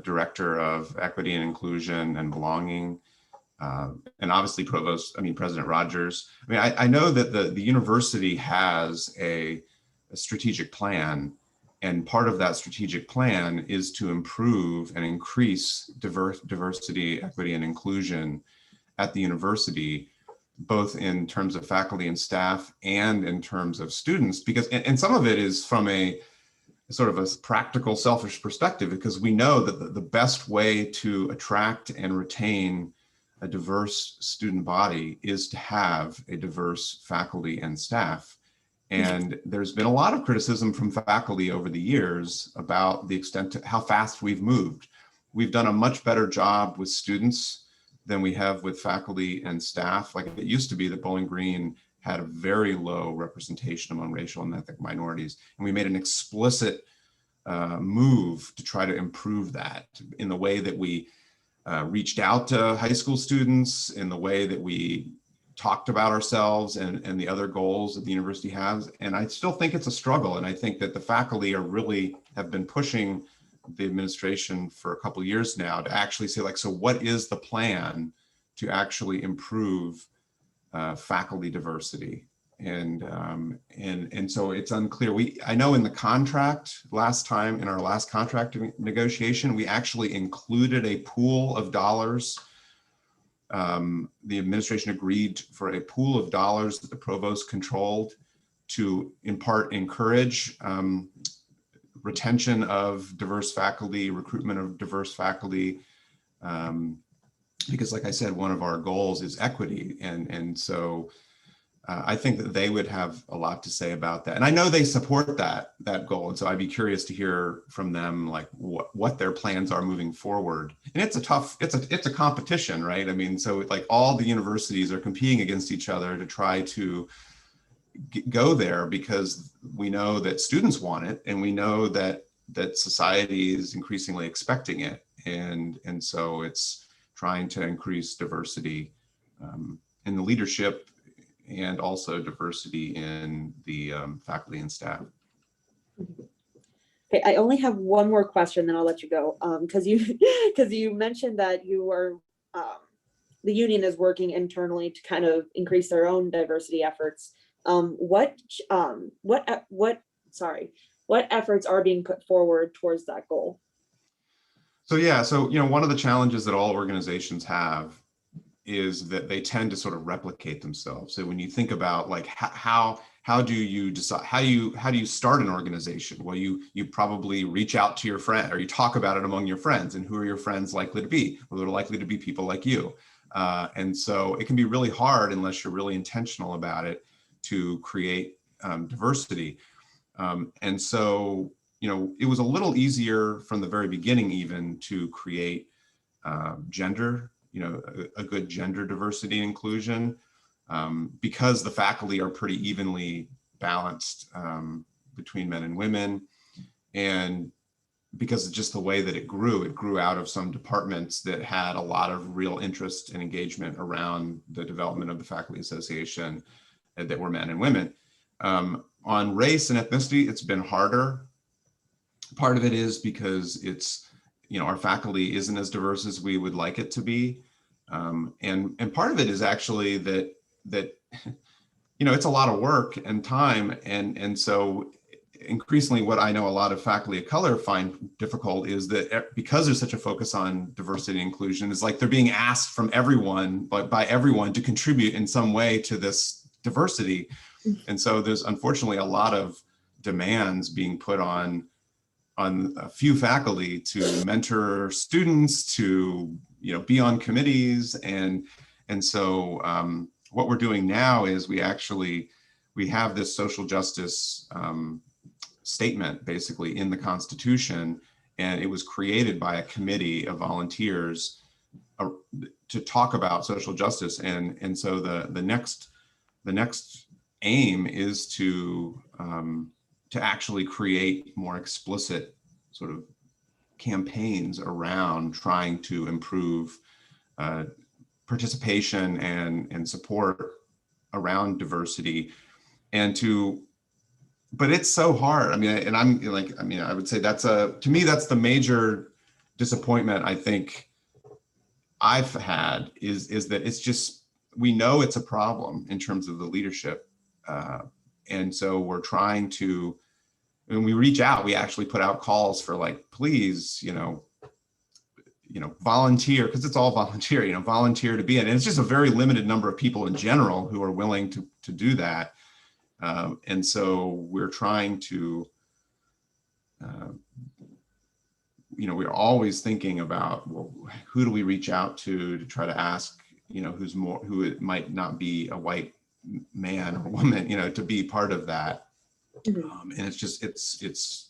Director of Equity and Inclusion and Belonging, and obviously President Rogers. I mean, I know that the university has a strategic plan, and part of that strategic plan is to improve and increase diversity, equity, and inclusion at the university, both in terms of faculty and staff and in terms of students, because, and some of it is from a sort of a practical, selfish perspective, because we know that the best way to attract and retain a diverse student body is to have a diverse faculty and staff. And there's been a lot of criticism from faculty over the years about the extent to how fast we've moved. We've done a much better job with students than we have with faculty and staff. Like it used to be that Bowling Green had a very low representation among racial and ethnic minorities. And we made an explicit move to try to improve that in the way that we reached out to high school students, in the way that we talked about ourselves and the other goals that the university has. And I still think it's a struggle. And I think that the faculty have been pushing the administration for a couple of years now to actually say, like, so what is the plan to actually improve faculty diversity? And so it's unclear. I know in the contract in our last contract negotiation, we actually included a pool of dollars. The administration agreed for a pool of dollars that the provost controlled to, in part, encourage retention of diverse faculty, recruitment of diverse faculty, because, like I said, one of our goals is equity, and so I think that they would have a lot to say about that, and I know they support that goal, and so I'd be curious to hear from them, like what their plans are moving forward. And it's a competition, right? I mean, so like all the universities are competing against each other to try to go there, because we know that students want it, and we know that society is increasingly expecting it, and so it's trying to increase diversity in the leadership, and also diversity in the faculty and staff. Okay, I only have one more question, then I'll let you go. Because you mentioned that you are the union is working internally to kind of increase their own diversity efforts. What efforts are being put forward towards that goal? So yeah, one of the challenges that all organizations have is that they tend to sort of replicate themselves. So when you think about like how do you decide, how do you start an organization? Well, you probably reach out to your friend, or you talk about it among your friends, and who are your friends likely to be? Well, they're likely to be people like you. And so it can be really hard, unless you're really intentional about it, to create diversity. And so, it was a little easier from the very beginning even to create gender, a good gender diversity and inclusion, because the faculty are pretty evenly balanced between men and women. And because of just the way that it grew out of some departments that had a lot of real interest and engagement around the development of the faculty association that were men and women. On race and ethnicity, it's been harder. Part of it is because it's, our faculty isn't as diverse as we would like it to be. And part of it is actually that it's a lot of work and time. And so increasingly what I know a lot of faculty of color find difficult is that because there's such a focus on diversity and inclusion, it's like they're being asked from everyone, by everyone, to contribute in some way to this diversity. And so there's unfortunately a lot of demands being put on a few faculty to mentor students, to be on committees, and so what we're doing now is we have this social justice statement basically in the Constitution, and it was created by a committee of volunteers to talk about social justice, and so the next aim is to actually create more explicit sort of campaigns around trying to improve participation and support around diversity, but it's so hard. I mean, and I would say to me, that's the major disappointment I think I've had is that it's just, we know it's a problem in terms of the leadership. And so we're trying to, when we reach out, we actually put out calls for please, volunteer, because it's all volunteer, volunteer to be in. And it's just a very limited number of people in general who are willing to do that. And so we're trying to, we're always thinking about, well, who do we reach out to try to ask, who it might not be a white man or woman, to be part of that. And it's just, it's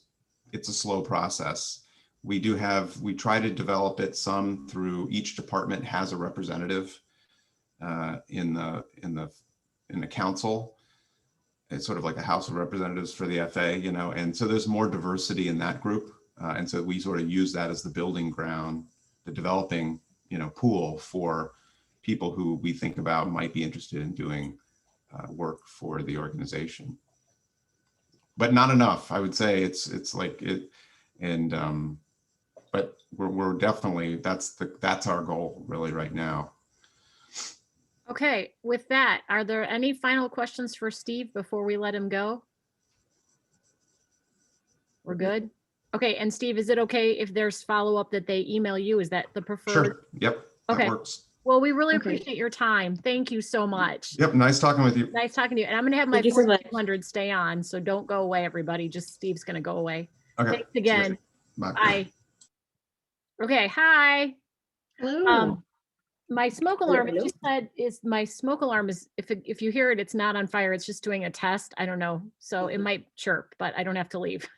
a slow process. We try to develop it some through, each department has a representative in the council. It's sort of like a House of Representatives for the FA, and so there's more diversity in that group. And so we sort of use that as the building ground, the developing, pool for people who we think about might be interested in doing work for the organization. But not enough, I would say. It's like it, and but we're definitely, that's our goal really right now. Okay, with that, are there any final questions for Steve before we let him go? We're good? Okay, and Steve, is it okay if there's follow-up that they email you? Is that the preferred? Sure, yep, that Okay. works. Well, we really Okay. appreciate your time. Thank you so much. Yep, nice talking with you. Nice talking to you. And I'm gonna have my Thank you so much. 4200 stay on, so don't go away, everybody. Just Steve's gonna go away. Okay. Thanks again. Bye. Bye. Okay, hi. Hello. My smoke alarm, it hello. just said my smoke alarm is, if you hear it, it's not on fire. It's just doing a test. I don't know. So it might chirp, but I don't have to leave.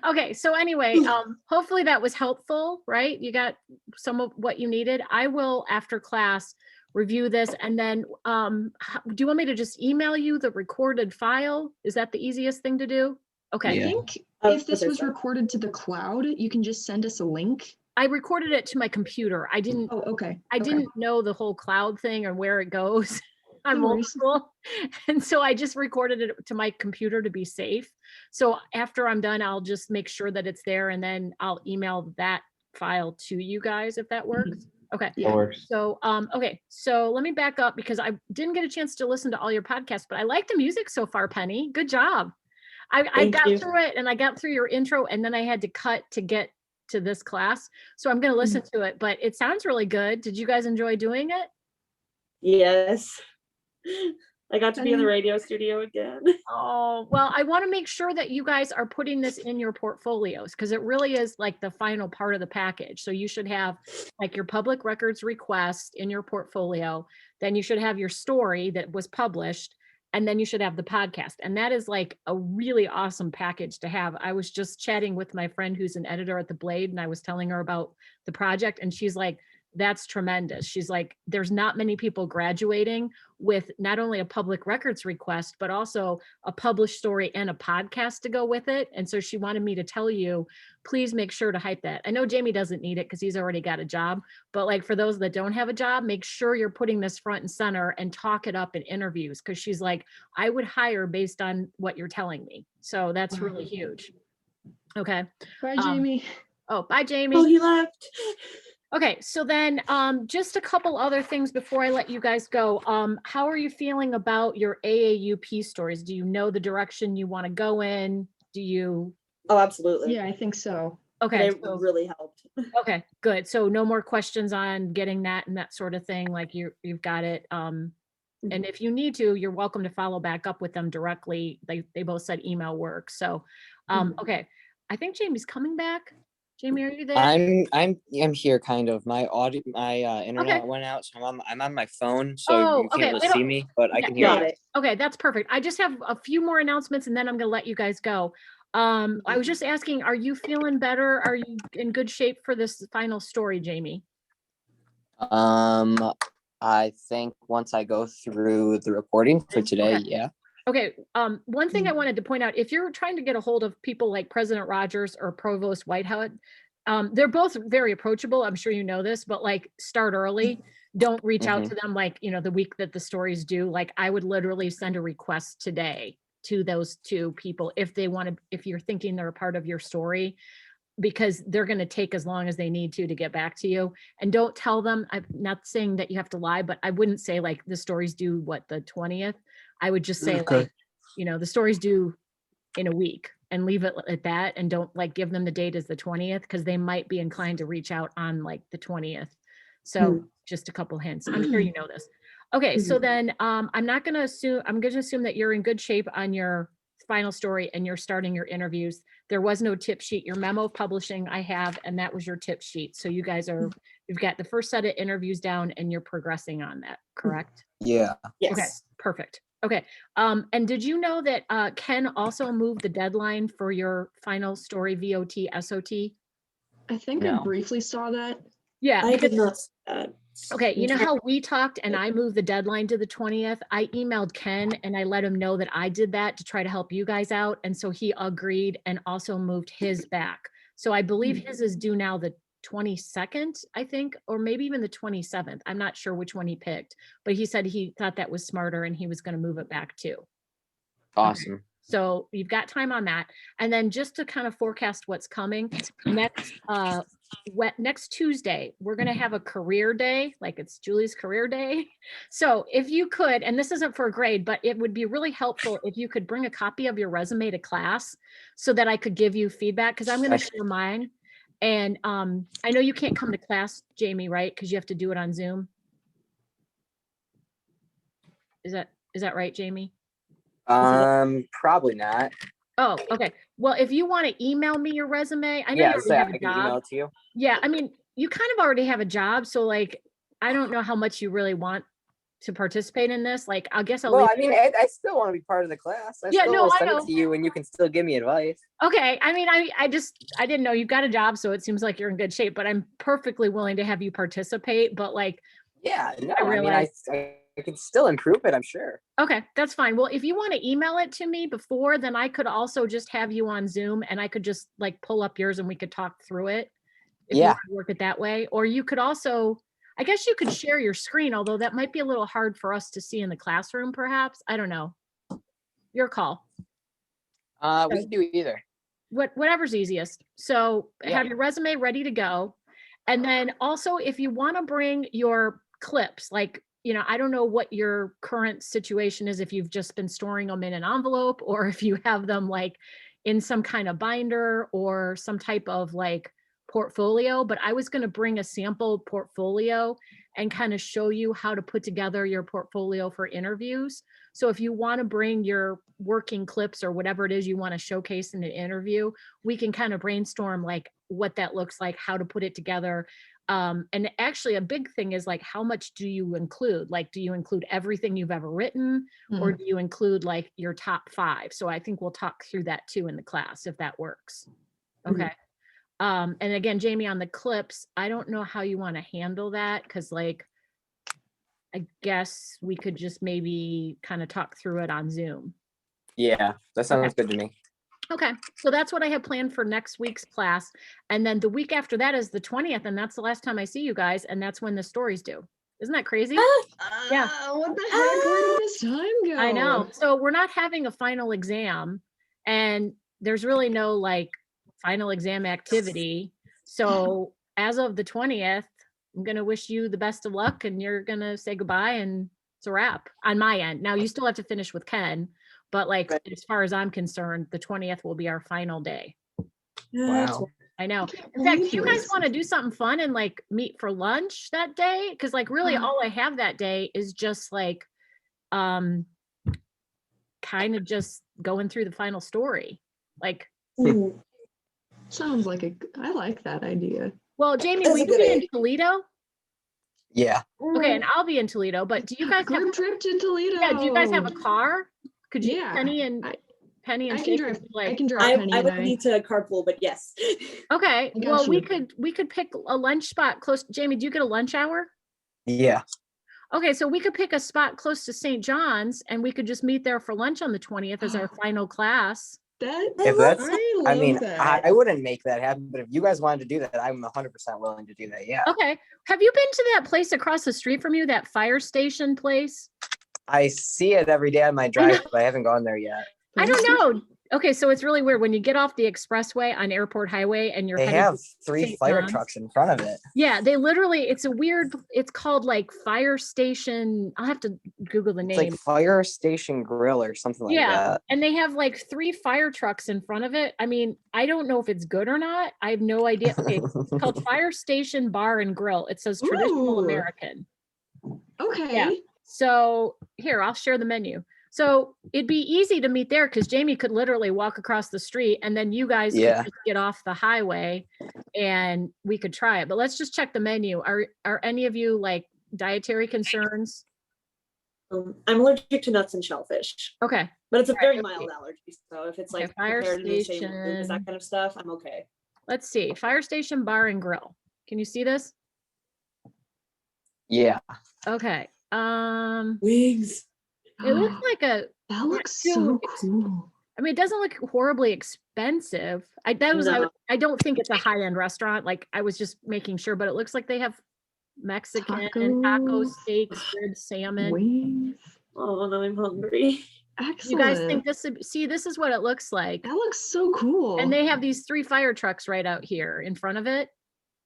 Okay, so anyway, hopefully that was helpful, right? You got some of what you needed. I will, after class, review this, and then do you want me to just email you the recorded file? Is that the easiest thing to do? Okay. I Yeah. think Oh, if this okay, was sorry. recorded to the cloud, you can just send us a link. I recorded it to my computer. I didn't Oh, okay. I okay. didn't know the whole cloud thing and where it goes. I'm No old worries. school. And so I just recorded it to my computer to be safe. So after I'm done, I'll just make sure that it's there, and then I'll email that file to you guys if that works. Okay. Yeah. Works. So, okay. So let me back up because I didn't get a chance to listen to all your podcasts, but I like the music so far, Penny. Good job. I Thank got you. through it, and I got through your intro, and then I had to cut to get to this class. So I'm going to listen to it, but it sounds really good. Did you guys enjoy doing it? Yes. I got to be in the radio studio again. Oh, well, I want to make sure that you guys are putting this in your portfolios, because it really is like the final part of the package. So you should have like your public records request in your portfolio. Then you should have your story that was published, and then you should have the podcast. And that is like a really awesome package to have. I was just chatting with my friend who's an editor at the Blade, and I was telling her about the project, and she's like, that's tremendous. She's like, there's not many people graduating with not only a public records request, but also a published story and a podcast to go with it. And so she wanted me to tell you, please make sure to hype that. I know Jamie doesn't need it because he's already got a job, but like for those that don't have a job, make sure you're putting this front and center and talk it up in interviews. Cause she's like, I would hire based on what you're telling me. So that's really huge. Okay. Bye, Um, Jamie. Oh, bye, Jamie. Oh, he left. Okay, so then just a couple other things before I let you guys go. How are you feeling about your AAUP stories? Do you know the direction you want to go in? Do you? Oh, absolutely. Yeah, I think so. Okay, They really helped. okay, good. So no more questions on getting that and that sort of thing. Like you've got it. And if you need to, you're welcome to follow back up with them directly. They both said email works. So, okay. I think Jamie's coming back. Jamie, are you there? I'm here kind of. My audio, my internet Okay. went out, so I'm on my phone, so Oh, you okay. can't really Wait, see me, but I yeah, can hear Got you. it. Okay, that's perfect. I just have a few more announcements and then I'm gonna let you guys go. I was just asking, are you feeling better? Are you in good shape for this final story, Jamie? I think once I go through the recording for today, Okay. yeah. Okay, one thing I wanted to point out, if you're trying to get a hold of people like President Rogers or Provost Whitehead, they're both very approachable. I'm sure you know this, but like start early. Don't reach out to them like, the week that the stories due. Like I would literally send a request today to those two people if they want to, if you're thinking they're a part of your story, because they're going to take as long as they need to get back to you. And don't tell them, I'm not saying that you have to lie, but I wouldn't say like the stories due what, the 20th. I would just say like, the stories due in a week and leave it at that. And don't like give them the date as the 20th because they might be inclined to reach out on like the 20th. So just a couple hints. I'm sure you know this. Okay, so then I'm not going to assume, I'm going to assume that you're in good shape on your final story and you're starting your interviews. There was no tip sheet. Your memo of publishing I have, and that was your tip sheet. So you guys are, you've got the first set of interviews down and you're progressing on that, correct? Yeah. Yes. Okay, perfect. Okay, and did you know that Ken also moved the deadline for your final story VOT SOT? I think I No. briefly saw that. Yeah, I because did not. see that. okay, you know how we talked and I moved the deadline to the 20th? I emailed Ken and I let him know that I did that to try to help you guys out. And so he agreed and also moved his back. So I believe his is due now the 22nd, I think, or maybe even the 27th. I'm not sure which one he picked, but he said he thought that was smarter and he was going to move it back too. Awesome. So you've got time on that. And then just to kind of forecast what's coming next Tuesday, we're going to have a career day, like it's Julie's career day. So if you could, and this isn't for a grade, but it would be really helpful if you could bring a copy of your resume to class so that I could give you feedback, because I'm going to share mine. And I know you can't come to class, Jamie, right? Because you have to do it on Zoom. Is that right, Jamie? Probably not. Oh, okay. Well, if you want to email me your resume, I know Yeah, you so already I have a can email job. it to you. Yeah, I mean, you kind of already have a job, so like, I don't know how much you really want to participate in this. Like, I guess I'll Well, leave. I mean, I still want to be part of the class. I Yeah, still no, will I send know. it to you and you can still give me advice. Okay, I mean, I didn't know you've got a job, so it seems like you're in good shape, but I'm perfectly willing to have you participate, but like, Yeah, no, I I mean, realize. I can still improve it, I'm sure. Okay, that's fine. Well, if you want to email it to me before, then I could also just have you on Zoom and I could just like pull up yours and we could talk through it. If you Yeah. want to work it that way. Or you could also, I guess you could share your screen, although that might be a little hard for us to see in the classroom, perhaps. I don't know. Your call. We can do either. Whatever's easiest. So Yeah. have your resume ready to go. And then also, if you want to bring your clips, like, I don't know what your current situation is, if you've just been storing them in an envelope or if you have them like in some kind of binder or some type of like portfolio, but I was going to bring a sample portfolio and kind of show you how to put together your portfolio for interviews. So if you want to bring your working clips or whatever it is you want to showcase in an interview, we can kind of brainstorm like what that looks like, how to put it together. And actually a big thing is like, how much do you include? Like, do you include everything you've ever written or do you include like your top 5? So I think we'll talk through that too in the class, if that works. Okay. And again, Jamie, on the clips, I don't know how you want to handle that. Cause like, I guess we could just maybe kind of talk through it on Zoom. Yeah, that sounds good to me. Okay, so that's what I have planned for next week's class. And then the week after that is the 20th, and that's the last time I see you guys, and that's when the stories due. Isn't that crazy? Yeah. What the heck? Where did this time go? I know. So we're not having a final exam, and there's really no like final exam activity. So as of the 20th, I'm gonna wish you the best of luck, and you're gonna say goodbye, and it's a wrap on my end. Now you still have to finish with Ken, but like Right. as far as I'm concerned, the 20th will be our final day. Wow. I know. can't In fact, believe do you guys this. want to do something fun and like meet for lunch that day? Because like really all I have that day is just like kind of just going through the final story. Like, Ooh, Sounds like I like that idea. well, Jamie, That's will a you good be in idea. Toledo? Yeah. Okay, and I'll be in Toledo, but do you guys have, Group trip to Toledo. yeah, do you guys have a car? Could you, Yeah, Penny and I Penny and can Shay drive. could, I like, can drive. I Penny would and need to carpool, but yes. okay, I got well, you. we could pick a lunch spot close. Jamie, do you get a lunch hour? Yeah. Okay, so we could pick a spot close to St. John's and we could just meet there for lunch on the 20th as our final class. That If that's, I I love mean, that. I wouldn't make that happen, but if you guys wanted to do that, I'm 100% willing to do that. Yeah. Okay, have you been to that place across the street from you, that fire station place? I see it every day on my drive, but I haven't gone there yet. I don't know. Okay, so it's really weird when you get off the expressway on Airport Highway and you're They headed have to 3 St. fire John's. trucks in front of it. Yeah, they literally, it's a weird, it's called like Fire Station. I'll have to Google the It's name. like Fire Station Grill or something like Yeah, that. and they have like 3 fire trucks in front of it. I mean, I don't know if it's good or not. I have no idea. Okay, it's called Fire Station Bar and Grill. It says traditional Ooh. American. Okay. Yeah. So here, I'll share the menu. So it'd be easy to meet there because Jamie could literally walk across the street and then you guys could Yeah. just get off the highway and we could try it. But let's just check the menu. Are any of you like dietary concerns? I'm allergic to nuts and shellfish, Okay. but it's a Alright, very let's mild see. allergy. So if it's Okay, like fire prepared in the same station. room as that kind of stuff, I'm okay. Let's see. Fire Station Bar and Grill. Can you see this? Yeah. Okay. Wings. It looks like a, That looks too so ex- cool. I mean, it doesn't look horribly expensive. I No. don't think it's a high-end restaurant. Like I was just making sure, but it looks like they have Mexican taco, Tacos, steaks, ribs, salmon. wings. Oh, no, I'm hungry. Excellent. You guys think this is what it looks like. that looks so cool. And they have these 3 fire trucks right out here in front of it.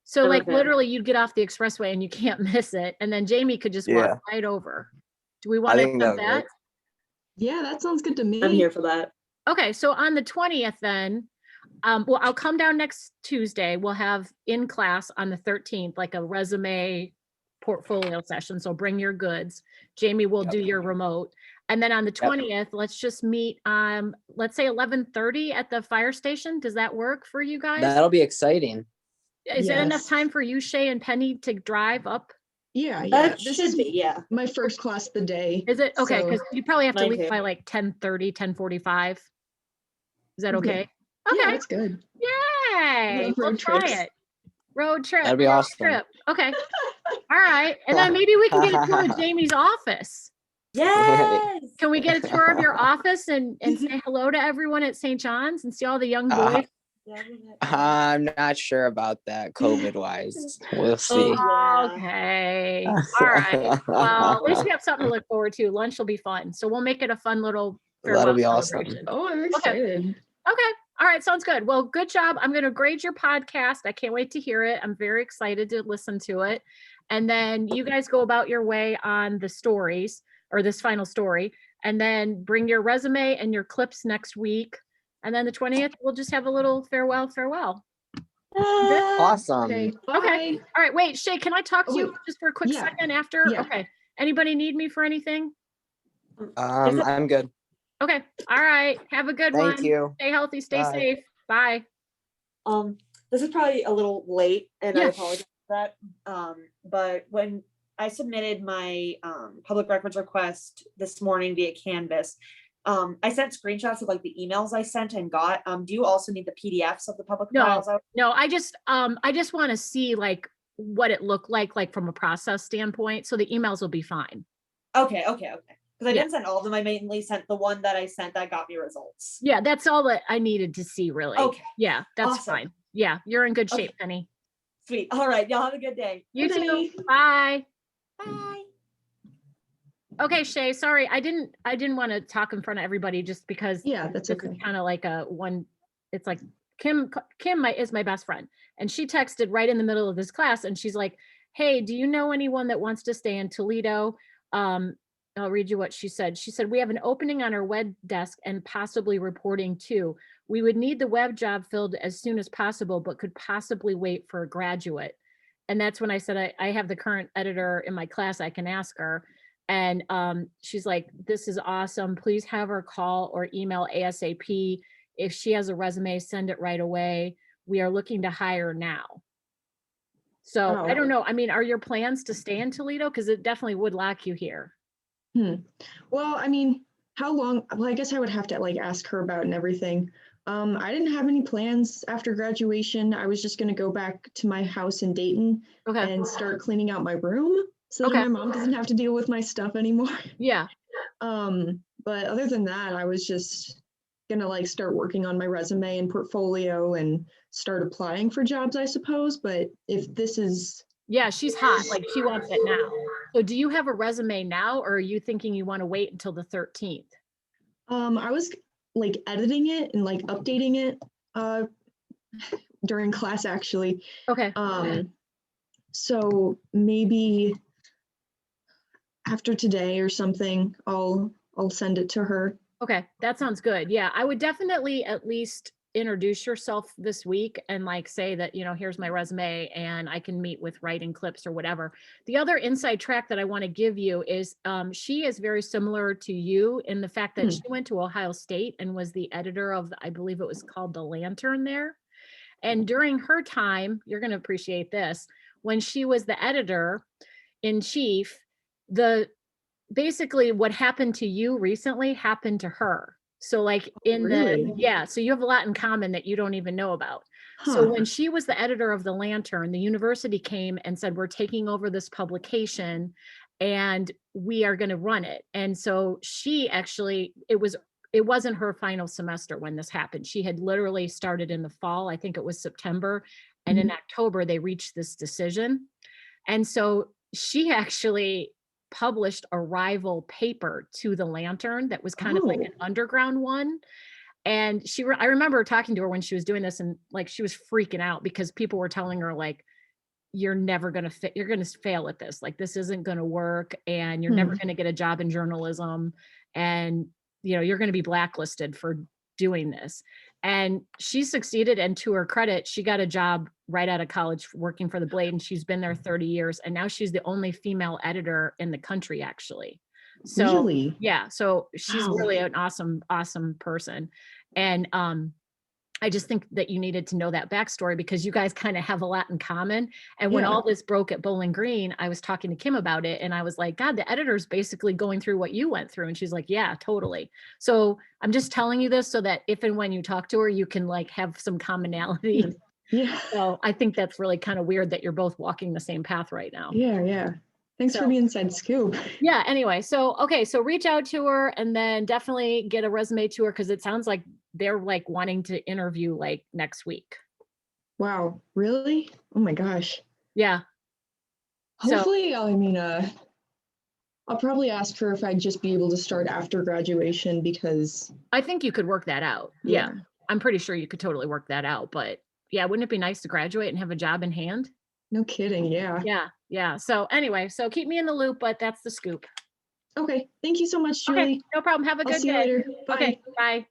So like Okay. literally you'd get off the expressway and you can't miss it. And then Jamie could just Yeah. walk right over. Do we I want to think that attempt would that? work. Yeah, that sounds good to me. I'm here for that. Okay, so on the 20th then, well, I'll come down next Tuesday. We'll have in class on the 13th, like a resume portfolio session. So bring your goods. Jamie will do your remote. And then on the 20th, let's just meet, let's say 11:30 at the fire station. Does that work for you guys? That'll be exciting. Is there enough Yes. time for you, Shay and Penny, to drive up? Yeah, yeah. That This should is be, yeah. my first class of the day. Is it? Okay, because So- you probably have to Mine leave too. by like 10:30, 10:45. Is that Yeah. okay? Yeah, Okay. that's good. Yay. Love We'll road try trips. it. Road trip. That'd be road awesome. trip. Okay. All right. And then maybe we can get a tour of Jamie's office. Yes. Can we get a tour of your office and say hello to everyone at St. John's and see all the young Uh, boys? I'm not sure about that COVID wise. We'll see. Oh, yeah. Okay. All right. Well, at least we have something to look forward to. Lunch will be fun. So we'll make it a fun little That'll farewell be awesome. celebration. Oh, I'm excited. Okay. All right. Sounds good. Well, good job. I'm going to grade your podcast. I can't wait to hear it. I'm very excited to listen to it. And then you guys go about your way on the stories or this final story, and then bring your resume and your clips next week. And then the 20th, we'll just have a little farewell. Awesome. Okay. Bye. Okay. All right. Wait, Shay, can I talk to Oh, you wait. just for a quick Yeah. second after? Yeah. Okay. Anybody need me for anything? I'm good. Okay. All right. Have a good one. Thank you. Stay healthy. Stay Bye. safe. Bye. This is probably a little late and I Yeah. apologize for that. But when I submitted my public records request this morning via Canvas, I sent screenshots of like the emails I sent and got. Do you also need the PDFs of the public No. files? No, I just want to see like what it looked like from a process standpoint. So the emails will be fine. Okay. Because I Yeah. didn't send all of them. I mainly sent the one that I sent that got me results. Yeah, that's all that I needed to see really. Okay. Yeah, that's Awesome. fine. Yeah, you're in good Okay. shape, Penny. Sweet. All right. Y'all have a good day. You Bye, too. Penny. Bye. Bye. Okay, Shay, sorry. I didn't want to talk in front of everybody just because Yeah, that's this okay. is kind of like a one, it's like Kim is my best friend. And she texted right in the middle of this class and she's like, hey, do you know anyone that wants to stay in Toledo? I'll read you what she said. She said, we have an opening on our web desk and possibly reporting too. We would need the web job filled as soon as possible, but could possibly wait for a graduate. And that's when I said, I have the current editor in my class, I can ask her. And she's like, this is awesome. Please have her call or email ASAP. If she has a resume, send it right away. We are looking to hire now. So I Oh. don't know. I mean, are your plans to stay in Toledo? Because it definitely would lock you here. Well, I mean, how long? Well, I guess I would have to like ask her about and everything. I didn't have any plans after graduation. I was just going to go back to my house in Dayton Okay. and start cleaning out my room so that Okay. my mom doesn't have to deal with my stuff anymore. Yeah. But other than that, I was just gonna like start working on my resume and portfolio and start applying for jobs, I suppose. But if this is, Yeah, she's hot. Like she wants it now. So do you have a resume now, or are you thinking you want to wait until the 13th? I was like editing it and like updating it during class actually. Okay. So maybe after today or something, I'll send it to her. Okay, that sounds good. Yeah, I would definitely at least introduce yourself this week and like say that, you know, here's my resume and I can meet with writing clips or whatever. The other inside track that I want to give you is she is very similar to you in the fact that she went to Ohio State and was the editor of, I believe it was called The Lantern there. And during her time, you're going to appreciate this, when she was the editor in chief, basically what happened to you recently happened to her. So like in Really? yeah, so you have a lot in common that you don't even know about. So when she was the editor of The Lantern, the university came and said, we're taking over this publication and we are going to run it. And so she actually, it wasn't her final semester when this happened. She had literally started in the fall. I think it was September. And in October, they reached this decision. And so she actually published a rival paper to The Lantern that was kind of like an underground one. And I remember talking to her when she was doing this and like, she was freaking out because people were telling her like, you're never going to fit, you're going to fail at this. Like, this isn't going to work and you're never going to get a job in journalism. And, you know, you're going to be blacklisted for doing this. And she succeeded. And to her credit, she got a job right out of college working for the Blade. And she's been there 30 years. And now she's the only female editor in the country, actually. So Really? yeah, so she's Wow. really an awesome person. And I just think that you needed to know that backstory because you guys kind of have a lot in common. And when Yeah. all this broke at Bowling Green, I was talking to Kim about it and I was like, God, the editor's basically going through what you went through. And she's like, yeah, totally. So I'm just telling you this so that if and when you talk to her, you can like have some commonality. Yeah. So I think that's really kind of weird that you're both walking the same path right now. Yeah. Thanks for the inside scoop. Yeah, anyway, so okay, so reach out to her and then definitely get a resume to her because it sounds like they're like wanting to interview like next week. Wow, really? Oh my gosh. Yeah. So Hopefully, I'll probably ask her if I'd just be able to start after graduation because I think you could work that out. Yeah. I'm pretty sure you could totally work that out. But yeah, wouldn't it be nice to graduate and have a job in hand? No kidding, yeah. Yeah. So anyway, so keep me in the loop, but that's the scoop. Okay, thank you so much, Julie. Okay, no problem. Have a I'll good see you day. later. Bye. Okay, bye.